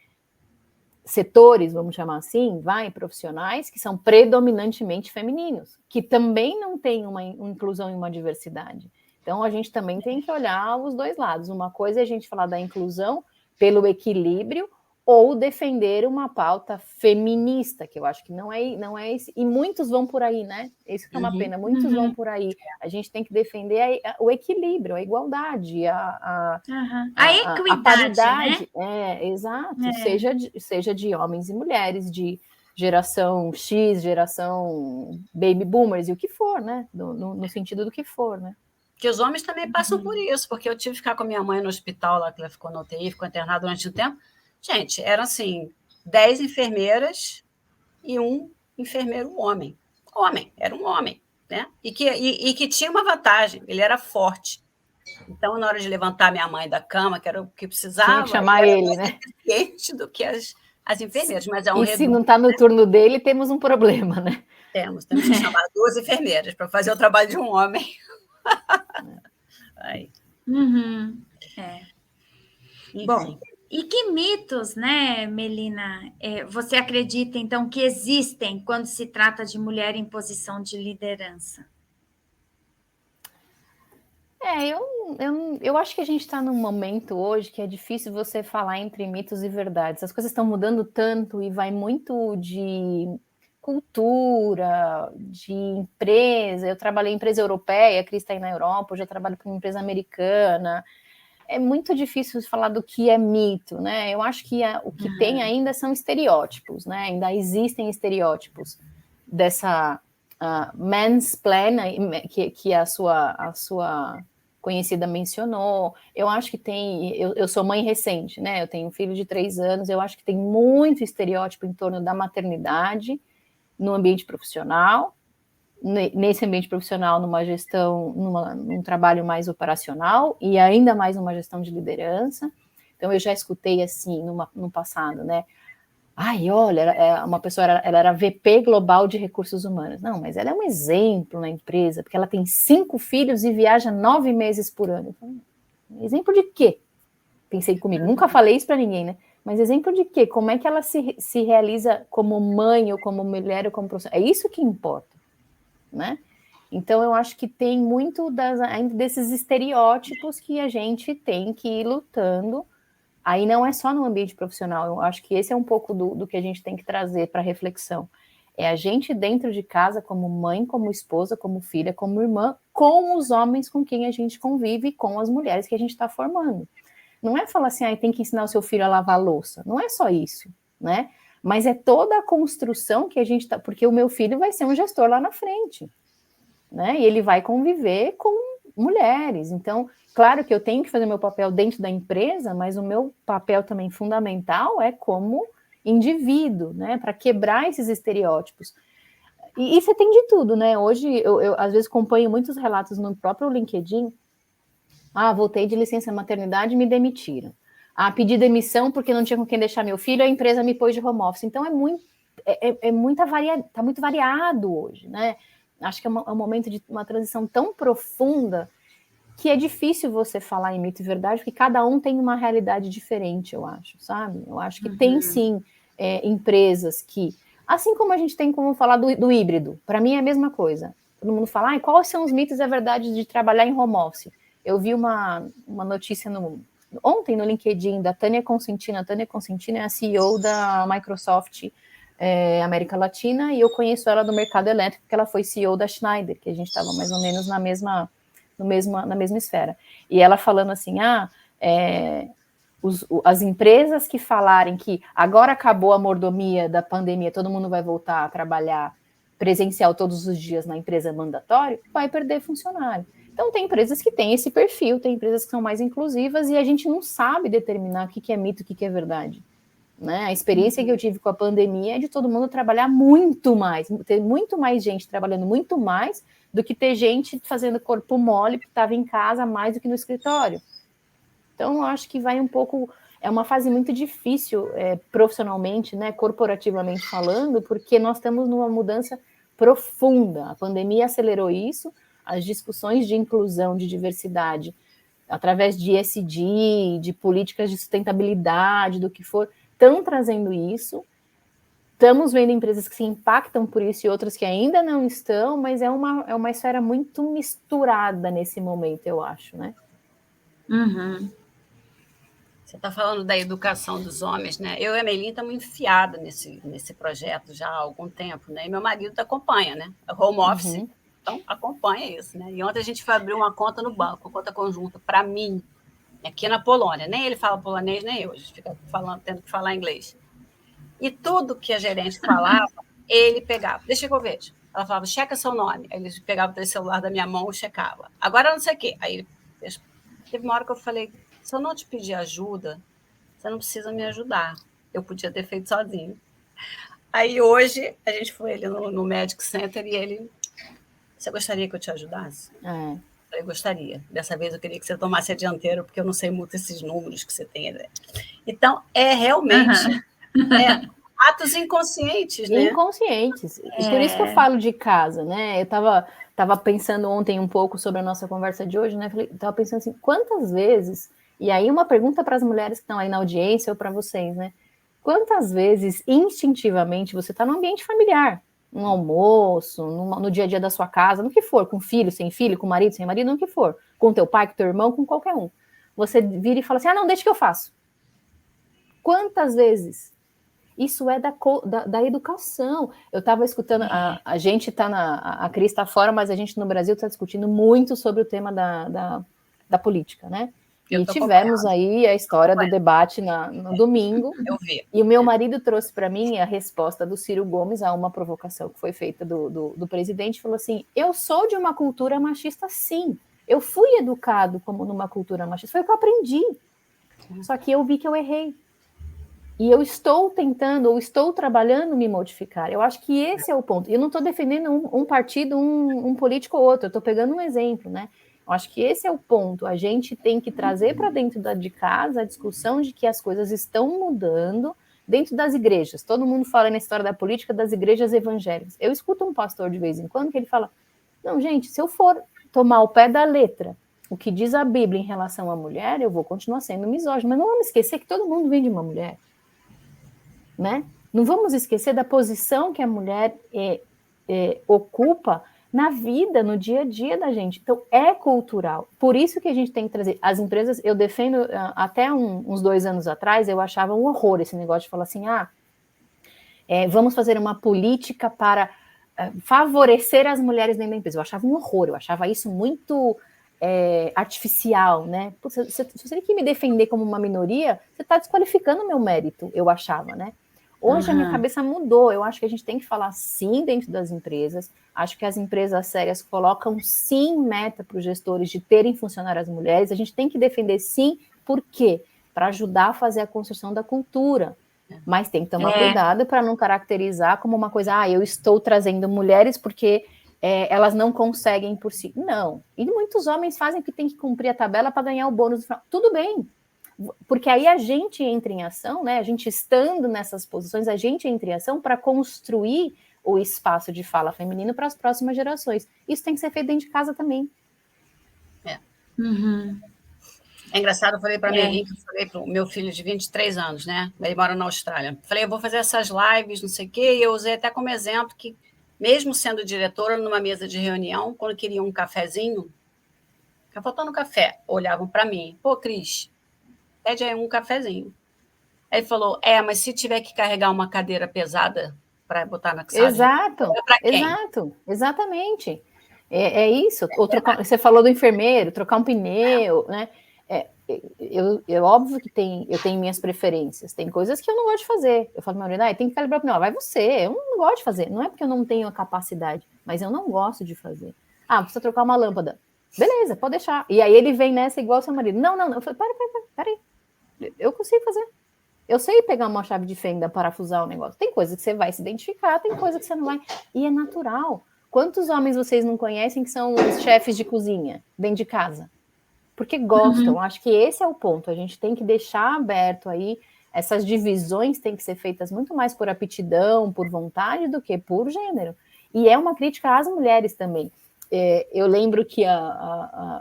setores, vamos chamar assim, profissionais, que são predominantemente femininos, que também não têm uma inclusão e uma diversidade. Então, a gente também tem que olhar os 2 lados. Uma coisa é a gente falar da inclusão pelo equilíbrio, ou defender uma pauta feminista, que eu acho que não é esse, e muitos vão por aí, né? Isso que é uma pena, muitos vão por aí. A gente tem que defender o equilíbrio, a igualdade, a equidade, a paridade, né? Exato, seja de homens e mulheres, de geração X, geração baby boomers, e o que for, né? No sentido do que for, né? Que os homens também passam por isso, porque eu tive que ficar com a minha mãe no hospital, lá que ela ficou no UTI, ficou internada durante um tempo. Gente, eram assim, 10 enfermeiras e um enfermeiro homem. Era um homem, né? E que tinha uma vantagem, ele era forte. Então, na hora de levantar minha mãe da cama, que era o que precisava, tinha que chamar ele, né? Eficiente do que as enfermeiras. Mas é um se não está no turno dele, temos um problema, né? Temos que chamar 2 enfermeiras para fazer o trabalho de um homem. enfim. Bom, e que mitos, né, Melina, você acredita, então, que existem quando se trata de mulher em posição de liderança? Eu acho que a gente está num momento hoje que é difícil você falar entre mitos e verdades. As coisas estão mudando tanto e vai muito de cultura, de empresa. Eu trabalhei em empresa europeia, a Cris está aí na Europa, eu já trabalho para uma empresa americana. É muito difícil falar do que é mito, né? Eu acho que o que tem ainda são estereótipos, né? Ainda existem estereótipos dessa mansplain que a sua conhecida mencionou. Eu acho que tem. Eu sou mãe recente, né? Eu tenho um filho de 3 anos. Eu acho que tem muito estereótipo em torno da maternidade no ambiente profissional. Nesse ambiente profissional, numa gestão, num trabalho mais operacional e ainda mais numa gestão de liderança. Então, eu já escutei assim no passado, né? Ai, olha, uma pessoa, ela era VP Global de Recursos Humanos. Não, mas ela é um exemplo na empresa, porque ela tem 5 filhos e viaja 9 meses por ano. Exemplo de quê? Pensei comigo, nunca falei isso para ninguém, né? Mas exemplo de quê? Como é que ela se realiza como mãe, ou como mulher, ou como profissional? É isso que importa, né? Então, eu acho que tem muito ainda desses estereótipos que a gente tem que ir lutando. Aí não é só no ambiente profissional, eu acho que esse é um pouco do que a gente tem que trazer para reflexão. É a gente dentro de casa, como mãe, como esposa, como filha, como irmã, com os homens com quem a gente convive e com as mulheres que a gente está formando. Não é falar assim, tem que ensinar o seu filho a lavar louça. Não é só isso, né? Mas é toda a construção que a gente está... Porque o meu filho vai ser um gestor lá na frente, né? E ele vai conviver com mulheres. Então, claro que eu tenho que fazer meu papel dentro da empresa, mas o meu papel também fundamental é como indivíduo, né? Para quebrar esses estereótipos. E você tem de tudo, né? Hoje, eu às vezes acompanho muitos relatos no próprio LinkedIn. Voltei de licença maternidade e me demitiram. Pedi demissão porque não tinha com quem deixar meu filho, a empresa me pôs de home office. Então, tá muito variado hoje, né? Acho que é um momento de uma transição tão profunda que é difícil você falar em mito e verdade, porque cada um tem uma realidade diferente, eu acho, sabe? Eu acho que tem, sim, empresas que... Assim como a gente tem como falar do híbrido, para mim é a mesma coisa. Todo mundo fala, quais são os mitos e a verdade de trabalhar em home office? Eu vi uma notícia ontem no LinkedIn da Tânia Constantino. A Tânia Constantino é a CEO da Microsoft América Latina, e eu conheço ela do mercado elétrico, porque ela foi CEO da Schneider, que a gente estava mais ou menos na mesma esfera. E ela falando assim, as empresas que falarem que agora acabou a mordomia da pandemia, todo mundo vai voltar a trabalhar presencial todos os dias na empresa mandatório, vai perder funcionário. Então, tem empresas que têm esse perfil, tem empresas que são mais inclusivas, e a gente não sabe determinar o que é mito, o que é verdade. Né? A experiência que eu tive com a pandemia é de todo mundo trabalhar muito mais, ter muito mais gente trabalhando muito mais do que ter gente fazendo corpo mole que estava em casa mais do que no escritório. Então, eu acho que vai um pouco... É uma fase muito difícil profissionalmente, né, corporativamente falando, porque nós estamos numa mudança profunda. A pandemia acelerou isso, as discussões de inclusão, de diversidade, através de ESG, de políticas de sustentabilidade, do que for, estão trazendo isso. Estamos vendo empresas que se impactam por isso e outras que ainda não estão, mas é uma esfera muito misturada nesse momento, eu acho, né? Você está falando da educação dos homens, né? Eu e a Melina estamos enfiadas nesse projeto já há algum tempo, né? E meu marido acompanha, né? Home office, então acompanha isso, né? E ontem a gente foi abrir uma conta no banco, uma conta conjunta, para mim, aqui na Polônia. Nem ele fala polonês, nem eu. A gente fica tendo que falar inglês. E tudo que a gerente falava, ele pegava. Deixa que eu vejo. Ela falava, checa seu nome. Aí ele pegava o celular da minha mão e checava. Agora não sei o quê. Aí teve uma hora que eu falei, se eu não te pedir ajuda, você não precisa me ajudar. Eu podia ter feito sozinho. Aí hoje, a gente foi ali no Medic Center e ele... Você gostaria que eu te ajudasse? Eu gostaria. Dessa vez eu queria que você tomasse a dianteira, porque eu não sei muito esses números que você tem. Né? Então, é realmente... atos inconscientes, né? Inconscientes. E por isso que eu falo de casa, né? Eu tava pensando ontem um pouco sobre a nossa conversa de hoje, né? Tava pensando assim, quantas vezes... E aí uma pergunta para as mulheres que estão aí na audiência ou para vocês, né? Quantas vezes, instintivamente, você está no ambiente familiar, no almoço, no dia a dia da sua casa, no que for, com filho, sem filho, com marido, sem marido, no que for, com teu pai, com teu irmão, com qualquer um. Você vira e fala assim, não, deixa que eu faço. Quantas vezes? Isso é da educação. Eu estava escutando, a gente está a Cris está fora, mas a gente no Brasil está discutindo muito sobre o tema da política, né? E tivemos aí a história do debate no domingo. Eu vi. E o meu marido trouxe para mim a resposta do Ciro Gomes a uma provocação que foi feita do presidente. Falou assim, eu sou de uma cultura machista, sim. Eu fui educado como numa cultura machista. Foi o que eu aprendi. Só que eu vi que eu errei. E eu estou tentando, ou estou trabalhando me modificar. Eu acho que esse é o ponto. Eu não estou defendendo um partido, um político ou outro. Eu estou pegando um exemplo, né? Eu acho que esse é o ponto. A gente tem que trazer para dentro de casa a discussão de que as coisas estão mudando dentro das igrejas. Todo mundo fala na história da política das igrejas evangélicas. Eu escuto um pastor de vez em quando que ele fala, não, gente, se eu for tomar ao pé da letra o que diz a Bíblia em relação à mulher, eu vou continuar sendo misógino. Mas não vamos esquecer que todo mundo vem de uma mulher. Né? Não vamos esquecer da posição que a mulher ocupa na vida, no dia a dia da gente. Então, é cultural. Por isso que a gente tem que trazer. As empresas, eu defendo, até uns 2 anos atrás, eu achava um horror esse negócio de falar assim, vamos fazer uma política para favorecer as mulheres dentro da empresa. Eu achava um horror, eu achava isso muito artificial, né? Se você tem que me defender como uma minoria, você está desqualificando o meu mérito, eu achava, né? Hoje a minha cabeça mudou, eu acho que a gente tem que falar sim dentro das empresas, acho que as empresas sérias colocam sim meta para os gestores de terem funcionárias mulheres, a gente tem que defender sim, por quê? Para ajudar a fazer a construção da cultura, mas tem que tomar cuidado para não caracterizar como uma coisa, eu estou trazendo mulheres porque elas não conseguem por si. Não, e muitos homens fazem que tem que cumprir a tabela para ganhar o bônus no final. Tudo bem, porque aí a gente entra em ação, né? A gente estando nessas posições, a gente entra em ação para construir o espaço de fala feminino para as próximas gerações. Isso tem que ser feito dentro de casa também. É engraçado, eu falei para minha Henrique, eu falei para o meu filho de 23 anos, né? Ele mora na Austrália. Falei, eu vou fazer essas lives, não sei o quê, e eu usei até como exemplo que, mesmo sendo diretora, numa mesa de reunião, quando queriam um cafezinho, ficava faltando café, olhavam para mim, pô, Cris, pede aí um cafezinho. Aí ele falou, mas se tiver que carregar uma cadeira pesada para botar na sala, exato, exatamente. É isso. Você falou do enfermeiro, trocar um pneu, né? Óbvio que eu tenho minhas preferências. Tem coisas que eu não gosto de fazer. Eu falo, Maria, tem que calibrar o pneu. Vai você, eu não gosto de fazer. Não é porque eu não tenho a capacidade, mas eu não gosto de fazer. Precisa trocar uma lâmpada. Beleza, pode deixar. E aí ele vem nessa igual ao seu marido. Não. Eu falei, peraí. Eu consigo fazer. Eu sei pegar uma chave de fenda, parafusar o negócio. Tem coisa que você vai se identificar, tem coisa que você não vai. E é natural. Quantos homens vocês não conhecem que são os chefes de cozinha dentro de casa? Porque gostam. Acho que esse é o ponto. A gente tem que deixar aberto aí. Essas divisões têm que ser feitas muito mais por aptidão, por vontade, do que por gênero. E é uma crítica às mulheres também. Eu lembro que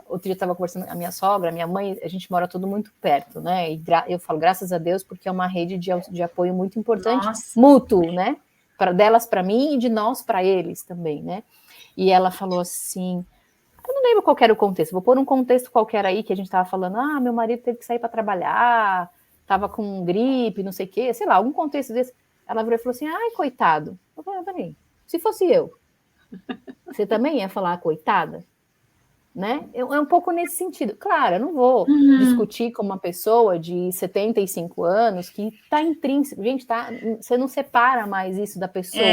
outro dia eu estava conversando com a minha sogra, a minha mãe, a gente mora tudo muito perto, né? E eu falo graças a Deus, porque é uma rede de apoio muito importante, mútuo, né? Delas para mim e de nós para eles também, né? E ela falou assim, eu não lembro qual era o contexto, vou pôr um contexto qualquer aí que a gente estava falando, meu marido teve que sair para trabalhar, estava com gripe, não sei o quê, sei lá, algum contexto desse. Ela virou e falou assim, coitado. Eu falei, peraí, se fosse eu, você também ia falar coitada? Né? É um pouco nesse sentido. Claro, eu não vou discutir com uma pessoa de 75 anos que está intrínseco. Gente, você não separa mais isso da pessoa.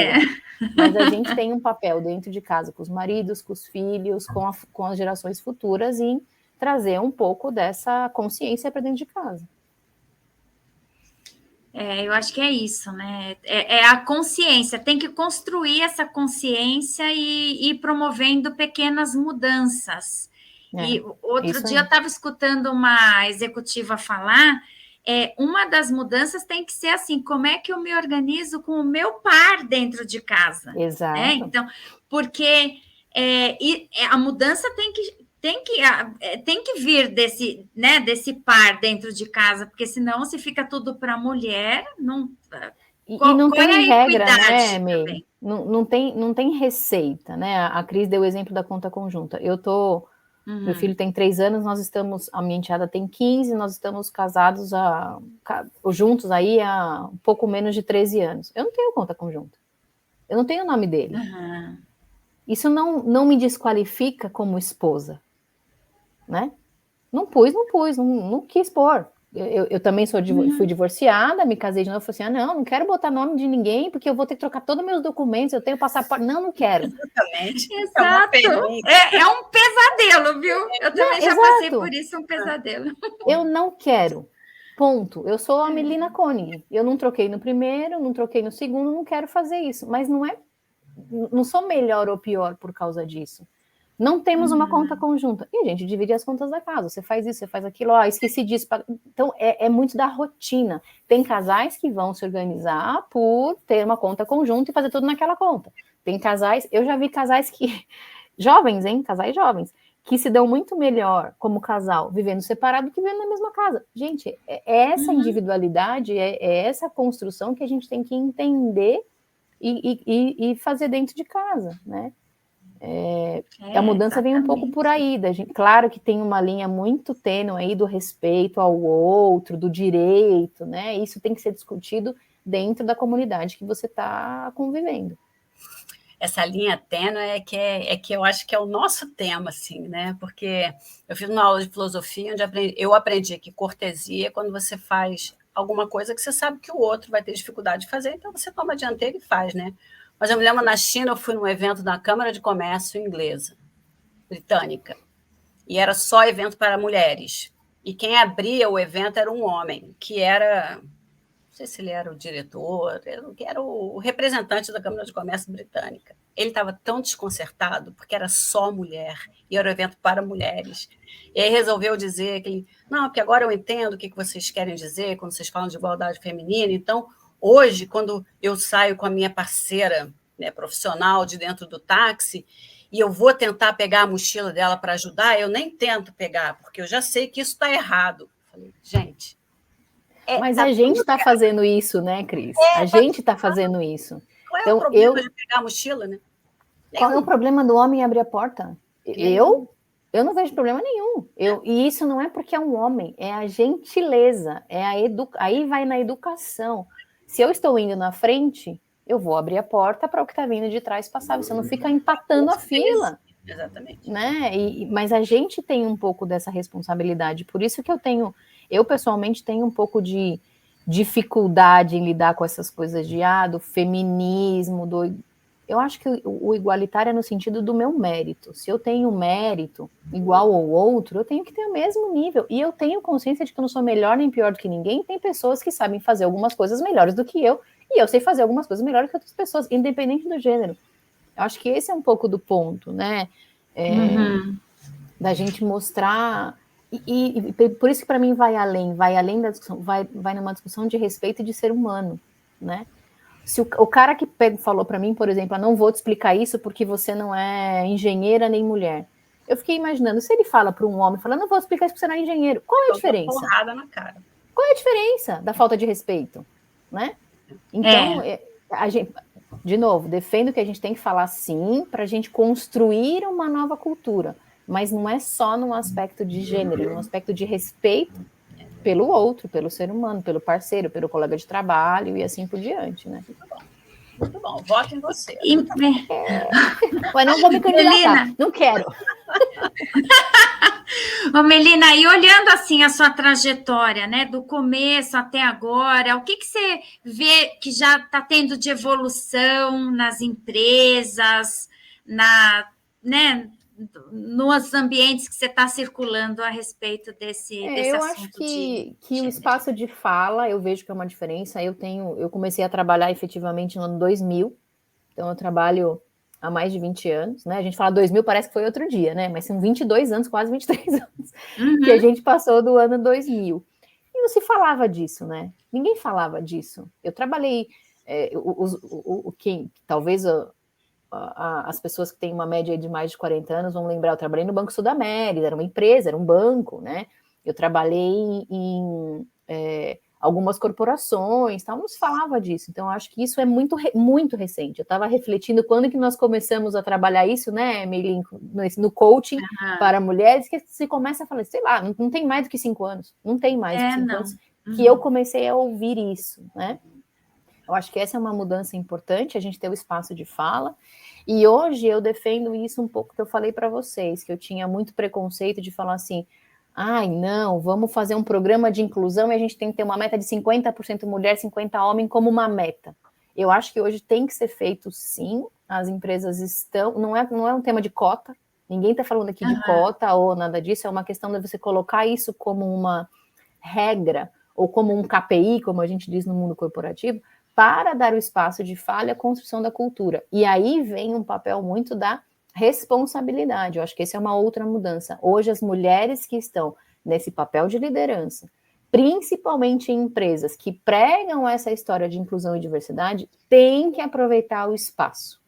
Mas a gente tem um papel dentro de casa com os maridos, com os filhos, com as gerações futuras em trazer um pouco dessa consciência para dentro de casa. Eu acho que é isso, né? É a consciência, tem que construir essa consciência e ir promovendo pequenas mudanças. E outro dia eu estava escutando uma executiva falar, uma das mudanças tem que ser assim, como é que eu me organizo com o meu par dentro de casa? Exato. Né? Então, porque a mudança tem que tem que vir desse par dentro de casa, porque senão se fica tudo para a mulher, não. E não tem regra, né, May? Também? Não tem receita, né? A Cris deu o exemplo da conta conjunta. Meu filho tem 3 anos, a minha enteada tem 15, nós estamos casados juntos aí há um pouco menos de 13 anos. Eu não tenho conta conjunta. Eu não tenho o nome dele. Isso não me desqualifica como esposa, né? Não quis pôr. Eu também fui divorciada, me casei de novo, falei assim, não quero botar nome de ninguém, porque eu vou ter que trocar todos os meus documentos, eu tenho passaporte, não quero. Exatamente. Exato. É um pesadelo, viu? Eu também já passei por isso, um pesadelo. Eu não quero, ponto. Eu sou a Melina Koenig, eu não troquei no primeiro, não troquei no segundo, não quero fazer isso, mas não sou melhor ou pior por causa disso. Não temos uma conta conjunta. E a gente divide as contas da casa. Você faz isso, você faz aquilo. Esqueci disso. Então, é muito da rotina. Tem casais que vão se organizar por ter uma conta conjunta e fazer tudo naquela conta. Tem casais... Eu já vi casais que... Jovens, hein? Casais jovens. Que se dão muito melhor como casal vivendo separado do que vivendo na mesma casa. Gente, é essa individualidade, é essa construção que a gente tem que entender e fazer dentro de casa, né? A mudança vem um pouco por aí, claro que tem uma linha muito tênue aí do respeito ao outro, do direito, né? Isso tem que ser discutido dentro da comunidade que você está convivendo. Essa linha tênue é que eu acho que é o nosso tema, assim, né? Porque eu fiz uma aula de filosofia onde eu aprendi que cortesia é quando você faz alguma coisa que você sabe que o outro vai ter dificuldade de fazer, então você toma a dianteira e faz, né? Mas eu me lembro, na China, eu fui num evento da Câmara de Comércio inglesa, britânica, e era só evento para mulheres. E quem abria o evento era um homem, que era, não sei se ele era o diretor, era o representante da Câmara de Comércio britânica. Ele estava tão desconcertado, porque era só mulher, e era um evento para mulheres. E aí resolveu dizer que não, porque agora eu entendo o que vocês querem dizer quando vocês falam de igualdade feminina, então... Hoje, quando eu saio com a minha parceira, né, profissional de dentro do táxi e eu vou tentar pegar a mochila dela para ajudar, eu nem tento pegar, porque eu já sei que isso está errado. Eu falei, gente... Mas a gente está fazendo isso, né, Cris? A gente está fazendo isso. Qual é o problema de pegar a mochila, né? Qual é o problema do homem abrir a porta? Eu não vejo problema nenhum. E isso não é porque é um homem, é a gentileza, aí vai na educação. Se eu estou indo na frente, eu vou abrir a porta para o que está vindo de trás passar. Você não fica empatando a fila. Exatamente. Né? Mas a gente tem um pouco dessa responsabilidade. Por isso que eu pessoalmente tenho um pouco de dificuldade em lidar com essas coisas do feminismo, eu acho que o igualitário é no sentido do meu mérito. Se eu tenho mérito igual ao outro, eu tenho que ter o mesmo nível. E eu tenho consciência de que eu não sou melhor nem pior do que ninguém. Tem pessoas que sabem fazer algumas coisas melhores do que eu, e eu sei fazer algumas coisas melhores que outras pessoas, independente do gênero. Eu acho que esse é um pouco do ponto, né? Da gente mostrar... E por isso que para mim vai além da discussão, vai numa discussão de respeito e de ser humano, né? Se o cara que falou para mim, por exemplo, não vou te explicar isso porque você não é engenheira nem mulher. Eu fiquei imaginando, se ele fala para um homem, não vou explicar isso porque você não é engenheiro, qual é a diferença? Porrada na cara. Qual é a diferença da falta de respeito, né? Então, a gente, de novo, defendo que a gente tem que falar sim para a gente construir uma nova cultura, mas não é só num aspecto de gênero, é num aspecto de respeito pelo outro, pelo ser humano, pelo parceiro, pelo colega de trabalho e assim por diante, né? Muito bom. Voto em você. Mas não vou me candidatar, não quero. Ô, Melina, e olhando assim a sua trajetória, né, do começo até agora, o que você vê que já está tendo de evolução nas empresas, né, nos ambientes que você está circulando a respeito desse eu assunto? Acho que o espaço de fala, eu vejo que é uma diferença. Eu comecei a trabalhar efetivamente no ano 2000, então eu trabalho há mais de 20 anos, né? A gente fala 2000, parece que foi outro dia, né? Mas são 22 anos, quase 23 anos, que a gente passou do ano 2000. E não se falava disso, né? Ninguém falava disso. Eu trabalhei, talvez as pessoas que têm uma média de mais de 40 anos vão lembrar, eu trabalhei no Banco Sudamérica, era uma empresa, era um banco, né? Eu trabalhei em algumas corporações, tal, não se falava disso. Então, acho que isso é muito, muito recente. Eu estava refletindo quando que nós começamos a trabalhar isso, né, Meilin, no coaching para mulheres, que se começa a falar, sei lá, não tem mais do que 5 anos, não tem mais do que 5 anos, que eu comecei a ouvir isso, né? Eu acho que essa é uma mudança importante, a gente ter o espaço de fala, e hoje eu defendo isso um pouco que eu falei para vocês, que eu tinha muito preconceito de falar assim, ai, não, vamos fazer um programa de inclusão e a gente tem que ter uma meta de 50% mulher, 50% homem como uma meta. Eu acho que hoje tem que ser feito sim, as empresas estão, não é um tema de cota, ninguém está falando aqui de cota ou nada disso, é uma questão de você colocar isso como uma regra, ou como um KPI, como a gente diz no mundo corporativo, para dar o espaço de fala e a construção da cultura. E aí vem um papel muito da responsabilidade. Eu acho que essa é uma outra mudança. Hoje, as mulheres que estão nesse papel de liderança, principalmente em empresas que pregam essa história de inclusão e diversidade, têm que aproveitar o espaço.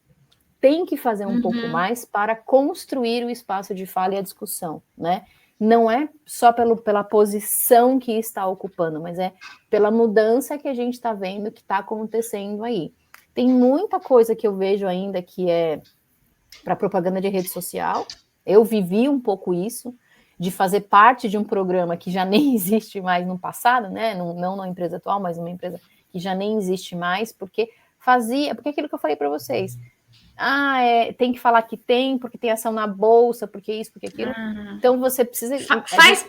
Tem que fazer um pouco mais para construir o espaço de fala e a discussão, né? Não é só pela posição que está ocupando, mas é pela mudança que a gente está vendo que está acontecendo aí. Tem muita coisa que eu vejo ainda que é para propaganda de rede social. Eu vivi um pouco isso, de fazer parte de um programa que já nem existe mais no passado, né? Não na empresa atual, mas numa empresa que já nem existe mais, porque aquilo que eu falei para vocês. Tem que falar que tem, porque tem ação na bolsa, porque isso, porque aquilo. Então você precisa. Faz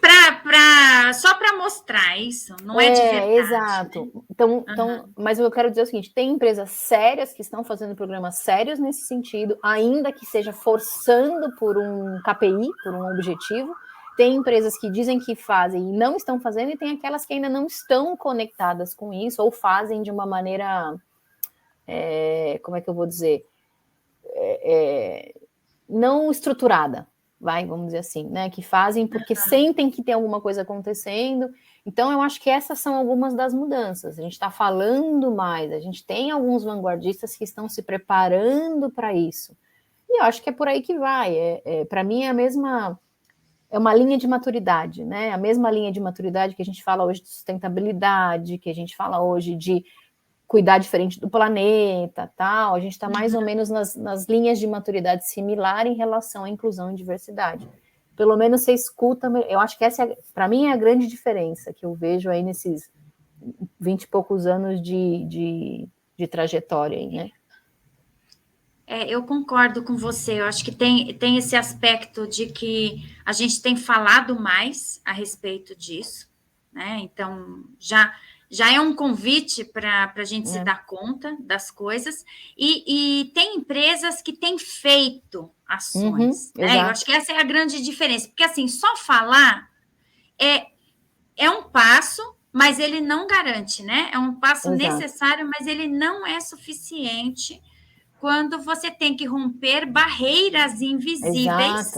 só para mostrar isso, não é de verdade. Exato. Né? Então, mas eu quero dizer o seguinte: tem empresas sérias que estão fazendo programas sérios nesse sentido, ainda que seja forçando por um KPI, por um objetivo. Tem empresas que dizem que fazem e não estão fazendo, e tem aquelas que ainda não estão conectadas com isso, ou fazem de uma maneira. Como é que eu vou dizer? Não estruturada, vamos dizer assim, né? Que fazem porque sentem que tem alguma coisa acontecendo. Então, eu acho que essas são algumas das mudanças. A gente está falando mais, a gente tem alguns vanguardistas que estão se preparando para isso. E eu acho que é por aí que vai. Para mim, é uma linha de maturidade, né? A mesma linha de maturidade que a gente fala hoje de sustentabilidade, que a gente fala hoje de cuidar diferente do planeta, tal, a gente está mais ou menos nas linhas de maturidade similar em relação à inclusão e diversidade. Pelo menos você escuta, eu acho que essa, para mim, é a grande diferença que eu vejo aí nesses 20 e poucos anos de trajetória aí, né? Eu concordo com você, eu acho que tem esse aspecto de que a gente tem falado mais a respeito disso, né? Então, já é um convite para a gente se dar conta das coisas, e tem empresas que têm feito ações, né? Eu acho que essa é a grande diferença, porque assim, só falar é um passo, mas ele não garante, né? É um passo necessário, mas ele não é suficiente quando você tem que romper barreiras invisíveis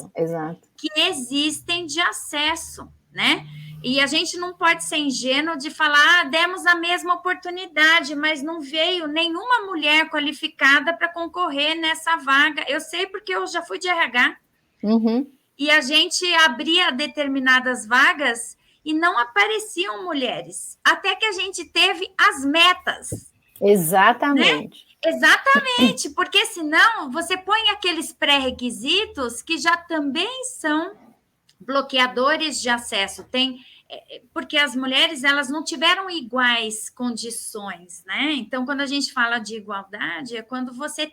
que existem de acesso, né? E a gente não pode ser ingênuo de falar, demos a mesma oportunidade, mas não veio nenhuma mulher qualificada para concorrer nessa vaga. Eu sei porque eu já fui de RH. E a gente abria determinadas vagas e não apareciam mulheres. Até que a gente teve as metas. Exatamente. Né? Exatamente, porque senão você põe aqueles pré-requisitos que já também são bloqueadores de acesso. Porque as mulheres elas não tiveram iguais condições, né? Então, quando a gente fala de igualdade, é quando você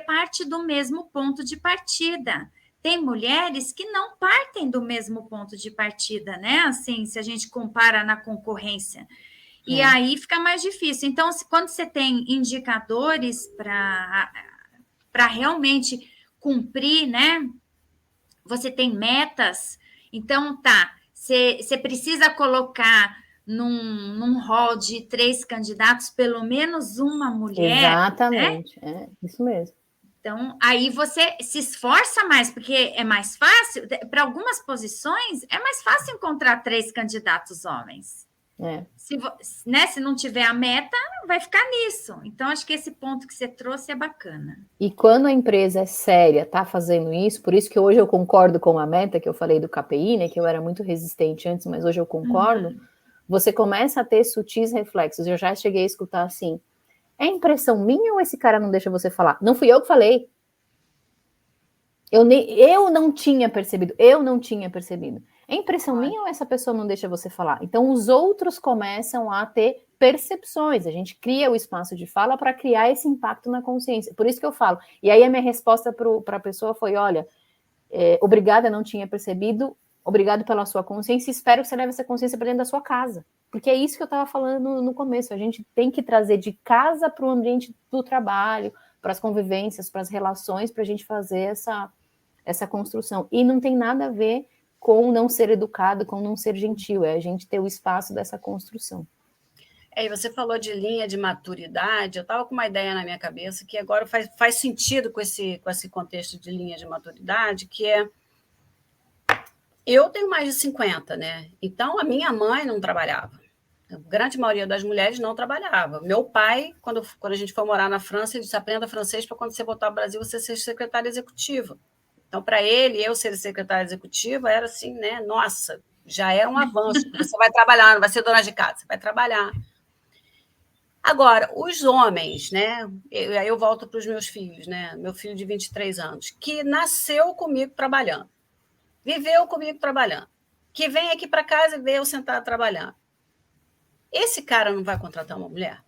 parte do mesmo ponto de partida. Tem mulheres que não partem do mesmo ponto de partida, né? Assim, se a gente compara na concorrência. E aí fica mais difícil. Então, quando você tem indicadores para realmente cumprir, né? Você tem metas, então você precisa colocar num hall de 3 candidatos pelo menos uma mulher. Exatamente, né? Isso mesmo. Então, aí você se esforça mais, porque é mais fácil, para algumas posições, é mais fácil encontrar 3 candidatos homens. Se não tiver a meta, vai ficar nisso. Então, acho que esse ponto que você trouxe é bacana. E quando a empresa é séria, está fazendo isso, por isso que hoje eu concordo com a meta que eu falei do KPI, né, que eu era muito resistente antes, mas hoje eu concordo, você começa a ter sutis reflexos. Eu já cheguei a escutar assim, é impressão minha ou esse cara não deixa você falar? Não fui eu que falei. Eu não tinha percebido. É impressão minha ou essa pessoa não deixa você falar? Então, os outros começam a ter percepções. A gente cria o espaço de fala para criar esse impacto na consciência. Por isso que eu falo. E aí a minha resposta para a pessoa foi, olha, obrigada, não tinha percebido. Obrigado pela sua consciência. Espero que você leve essa consciência para dentro da sua casa. Porque é isso que eu estava falando no começo. A gente tem que trazer de casa para o ambiente do trabalho, para as convivências, para as relações, para a gente fazer essa construção. E não tem nada a ver com não ser educado, com não ser gentil, é a gente ter o espaço dessa construção. E você falou de linha de maturidade, eu estava com uma ideia na minha cabeça que agora faz sentido com esse contexto de linha de maturidade, que é, eu tenho mais de 50, né? Então, a minha mãe não trabalhava. A grande maioria das mulheres não trabalhava. Meu pai, quando a gente foi morar na França, ele disse, aprenda francês para quando você voltar ao Brasil, você ser secretária executiva. Então, para ele, eu ser secretária executiva era assim, né? Nossa, já é um avanço. Você vai trabalhar, não vai ser dona de casa, você vai trabalhar. Agora, os homens, né? Aí eu volto para os meus filhos, né? Meu filho de 23 anos, que nasceu comigo trabalhando, viveu comigo trabalhando, que vem aqui para casa e vê eu sentada trabalhando. Esse cara não vai contratar uma mulher?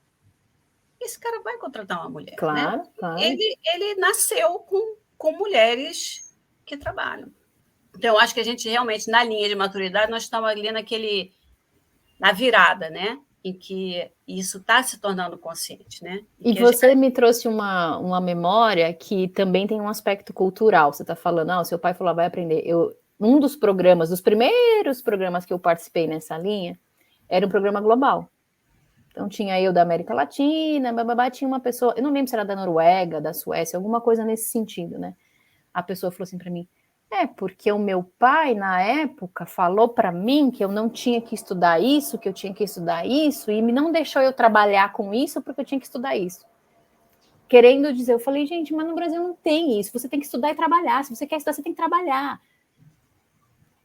Esse cara vai contratar uma mulher, claro, né? Claro. Ele nasceu com mulheres que trabalham. Então, eu acho que a gente realmente, na linha de maturidade, nós estamos ali na virada, né? Em que isso está se tornando consciente, né? E você me trouxe uma memória que também tem um aspecto cultural. Você está falando, o seu pai falou, vai aprender. Um dos primeiros programas que eu participei nessa linha, era um programa global. Então, tinha eu da América Latina, tinha uma pessoa, eu não lembro se era da Noruega, da Suécia, alguma coisa nesse sentido, né? A pessoa falou assim para mim, porque o meu pai, na época, falou para mim que eu não tinha que estudar isso, que eu tinha que estudar isso, e não deixou eu trabalhar com isso porque eu tinha que estudar isso. Querendo dizer, eu falei, gente, mas no Brasil não tem isso, você tem que estudar e trabalhar, se você quer estudar, você tem que trabalhar.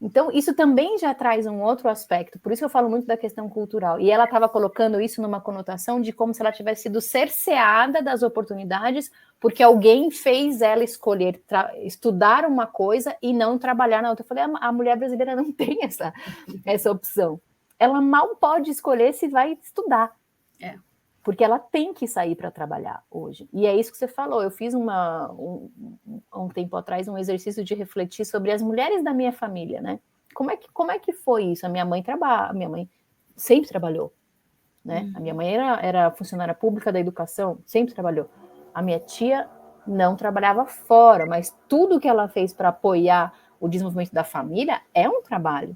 Então, isso também já traz um outro aspecto, por isso que eu falo muito da questão cultural. E ela estava colocando isso numa conotação de como se ela tivesse sido cerceada das oportunidades, porque alguém fez ela escolher estudar uma coisa e não trabalhar na outra. Eu falei, a mulher brasileira não tem essa opção. Ela mal pode escolher se vai estudar. Porque ela tem que sair para trabalhar hoje. E é isso que você falou. Eu fiz um tempo atrás um exercício de refletir sobre as mulheres da minha família, né? Como é que foi isso? A minha mãe sempre trabalhou, né? A minha mãe era funcionária pública da educação, sempre trabalhou. A minha tia não trabalhava fora, mas tudo que ela fez para apoiar o desenvolvimento da família é um trabalho.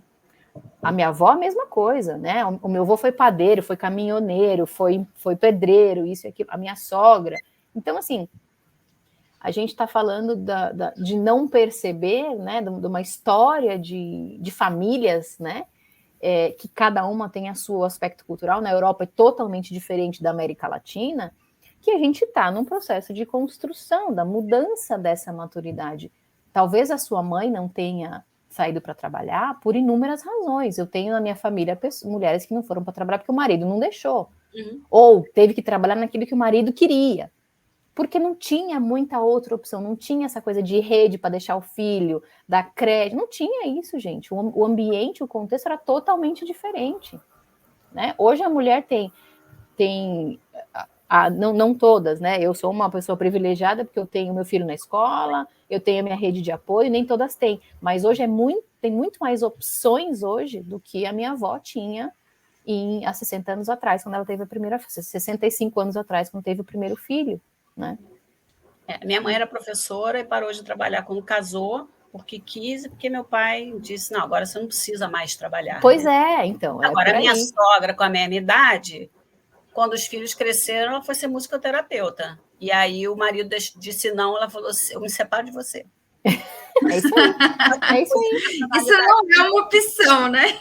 A minha avó, a mesma coisa, né? O meu avô foi padeiro, foi caminhoneiro, foi pedreiro, isso e aquilo. A minha sogra. Então, assim, a gente está falando de não perceber, né? De uma história de famílias, né? Que cada uma tem o seu aspecto cultural. Na Europa é totalmente diferente da América Latina, que a gente está num processo de construção, da mudança dessa maturidade. Talvez a sua mãe não tenha saído para trabalhar por inúmeras razões. Eu tenho na minha família mulheres que não foram para trabalhar porque o marido não deixou. Ou teve que trabalhar naquilo que o marido queria. Porque não tinha muita outra opção, não tinha essa coisa de rede para deixar o filho, dar crédito, não tinha isso, gente. O ambiente, o contexto era totalmente diferente, né? Hoje a mulher tem não todas, né? Eu sou uma pessoa privilegiada porque eu tenho meu filho na escola, eu tenho a minha rede de apoio, nem todas têm. Mas hoje tem muito mais opções hoje do que a minha avó tinha há 60 anos atrás, quando ela teve 65 anos atrás, quando teve o primeiro filho, né? Minha mãe era professora e parou de trabalhar quando casou, porque quis, porque meu pai disse, não, agora você não precisa mais trabalhar. Pois né? Então. Agora, a minha sogra, com a mesma idade, quando os filhos cresceram, ela foi ser musicoterapeuta. E aí o marido disse não, ela falou assim, eu me separo de você. É isso aí. É isso aí. Isso não é uma opção, né?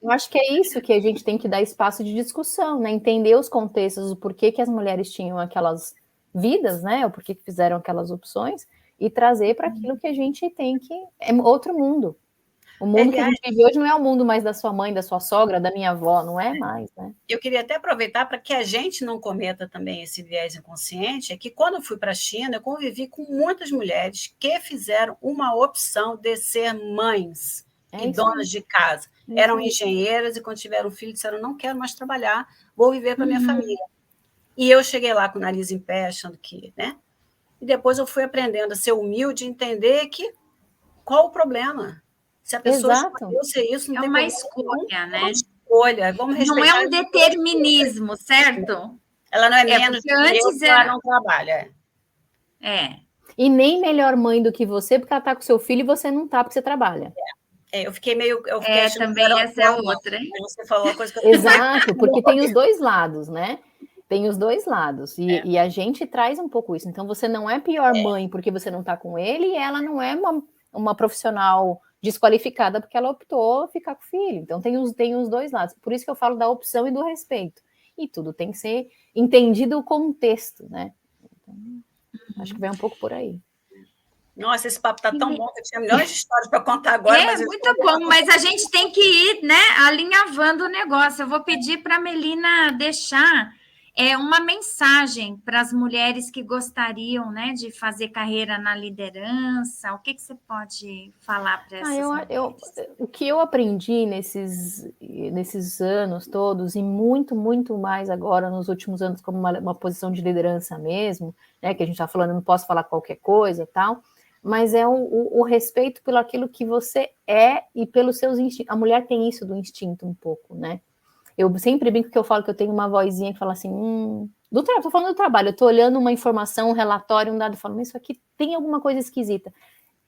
Eu acho que é isso que a gente tem que dar espaço de discussão, né? Entender os contextos, o porquê que as mulheres tinham aquelas vidas, né? O porquê que fizeram aquelas opções e trazer para aquilo que a gente tem que... É outro mundo. O mundo que a gente vive hoje não é o mundo mais da sua mãe, da sua sogra, da minha avó, não é mais, né? Eu queria até aproveitar para que a gente não cometa também esse viés inconsciente, é que quando eu fui para a China, eu convivi com muitas mulheres que fizeram uma opção de ser mães e donas de casa. Eram engenheiras e quando tiveram filho disseram, não quero mais trabalhar, vou viver com a minha família. E eu cheguei lá com o nariz em pé, achando que... né? E depois eu fui aprendendo a ser humilde e entender que qual o problema? Se a pessoa escolheu ser isso, não tem uma problema escolha, né? É uma escolha. Vamos respeitar. Não é um determinismo, certo? Ela não é menos do que antes eu, ela não trabalha. E nem melhor mãe do que você, porque ela está com seu filho e você não está, porque você trabalha. Eu fiquei meio... também essa é outra, hein? Você falou a coisa que eu... Exato, porque tem os dois lados, né? Tem os dois lados. E a gente traz um pouco isso. Então, você não é pior mãe porque você não está com ele, e ela não é uma profissional desqualificada porque ela optou ficar com o filho. Então, tem os dois lados. Por isso que eu falo da opção e do respeito. E tudo tem que ser entendido o contexto, né? Então, acho que vai um pouco por aí. Nossa, esse papo está tão bom que eu tinha milhões de histórias para contar agora. É muito bom, mas a gente tem que ir, né, alinhavando o negócio. Eu vou pedir para a Melina deixar uma mensagem para as mulheres que gostariam, né, de fazer carreira na liderança. O que você pode falar para essas mulheres? O que eu aprendi nesses anos todos, e muito, muito mais agora nos últimos anos, como uma posição de liderança mesmo, né, que a gente está falando, não posso falar qualquer coisa, tal, mas é o respeito pelo aquilo que você é e pelos seus instintos. A mulher tem isso do instinto um pouco, né? Eu sempre brinco que eu falo que eu tenho uma vozinha que fala assim, tô falando do trabalho, eu tô olhando uma informação, um relatório, um dado, falando, isso aqui tem alguma coisa esquisita.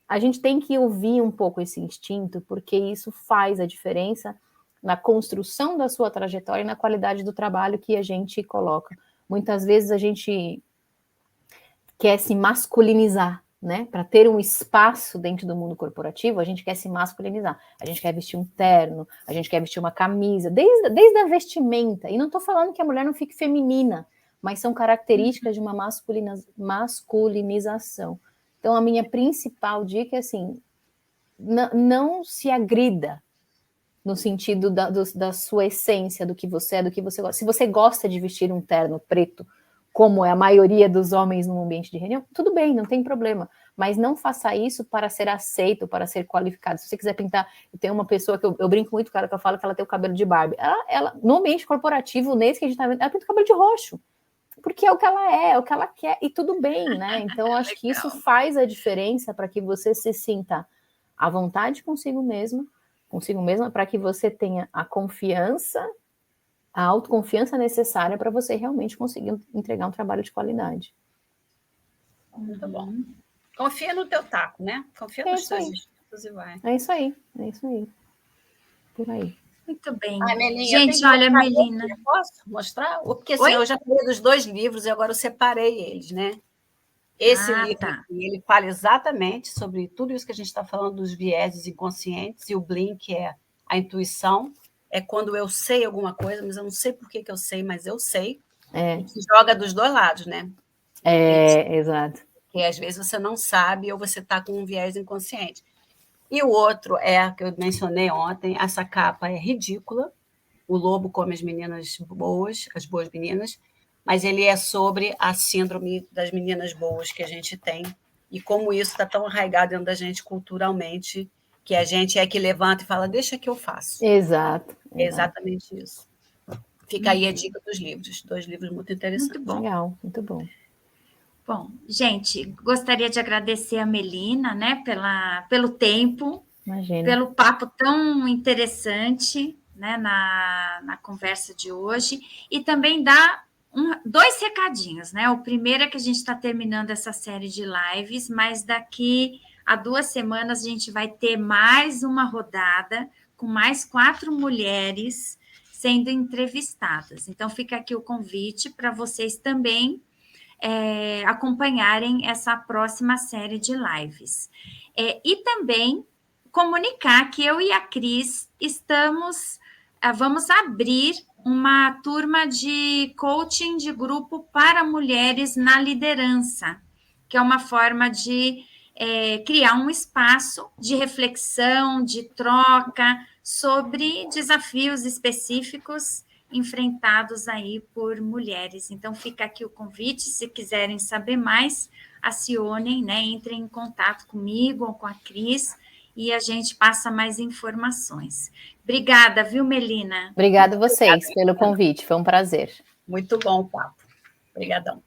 A gente tem que ouvir um pouco esse instinto, porque isso faz a diferença na construção da sua trajetória e na qualidade do trabalho que a gente coloca. Muitas vezes a gente quer se masculinizar, né? Para ter um espaço dentro do mundo corporativo, a gente quer se masculinizar. A gente quer vestir um terno, a gente quer vestir uma camisa, desde a vestimenta. E não estou falando que a mulher não fique feminina, mas são características de uma masculinização. Então, a minha principal dica é assim, não se agrida no sentido da sua essência, do que você é, do que você gosta. Se você gosta de vestir um terno preto, como é a maioria dos homens num ambiente de reunião, tudo bem, não tem problema. Mas não faça isso para ser aceito, para ser qualificado. Se você quiser pintar... Eu tenho uma pessoa que eu brinco muito com ela, que eu falo que ela tem o cabelo de Barbie. Ela no ambiente corporativo, nesse que a gente está vendo, ela pinta o cabelo de roxo. Porque é o que ela é o que ela quer, e tudo bem, né? Então, eu acho que isso faz a diferença para que você se sinta à vontade consigo mesma, para que você tenha a confiança, a autoconfiança necessária para você realmente conseguir entregar um trabalho de qualidade. Muito bom. Confia no teu taco, né? Confia nos teus instintos e vai. É isso aí. Por aí. Muito bem. Melinha, gente, olha, Melina. Posso mostrar? Porque assim, eu já falei dos 2 livros e agora eu separei eles, né? Esse livro aqui, ele fala exatamente sobre tudo isso que a gente está falando dos vieses inconscientes, e o Blink é a intuição, é quando eu sei alguma coisa, mas eu não sei por que eu sei, mas eu sei. E que joga dos 2 lados, né? Exato. Que às vezes você não sabe ou você está com um viés inconsciente. E o outro é, que eu mencionei ontem, essa capa é ridícula, o lobo come as meninas boas, as boas meninas, mas ele é sobre a síndrome das meninas boas que a gente tem e como isso está tão arraigado dentro da gente culturalmente, que a gente é que levanta e fala, deixa que eu faço. Exato. É exatamente isso. Fica aí a dica dos livros, 2 livros muito interessantes. Muito bom. Legal, muito bom. Bom, gente, gostaria de agradecer a Melina, né, pelo tempo, Imagina. Pelo papo tão interessante, né, na conversa de hoje, e também dar 2 recadinhos, né? O primeiro é que a gente está terminando essa série de lives, mas daqui a 2 semanas a gente vai ter mais uma rodada com mais 4 mulheres sendo entrevistadas. Então, fica aqui o convite para vocês também acompanharem essa próxima série de lives. E também comunicar que eu e a Cris vamos abrir uma turma de coaching de grupo para mulheres na liderança, que é uma forma de criar um espaço de reflexão, de troca sobre desafios específicos enfrentados aí por mulheres. Então, fica aqui o convite, se quiserem saber mais, acionem, né, entrem em contato comigo ou com a Cris, e a gente passa mais informações. Obrigada, viu, Melina? Obrigada a vocês pelo convite, foi um prazer. Muito bom o papo. Obrigadão.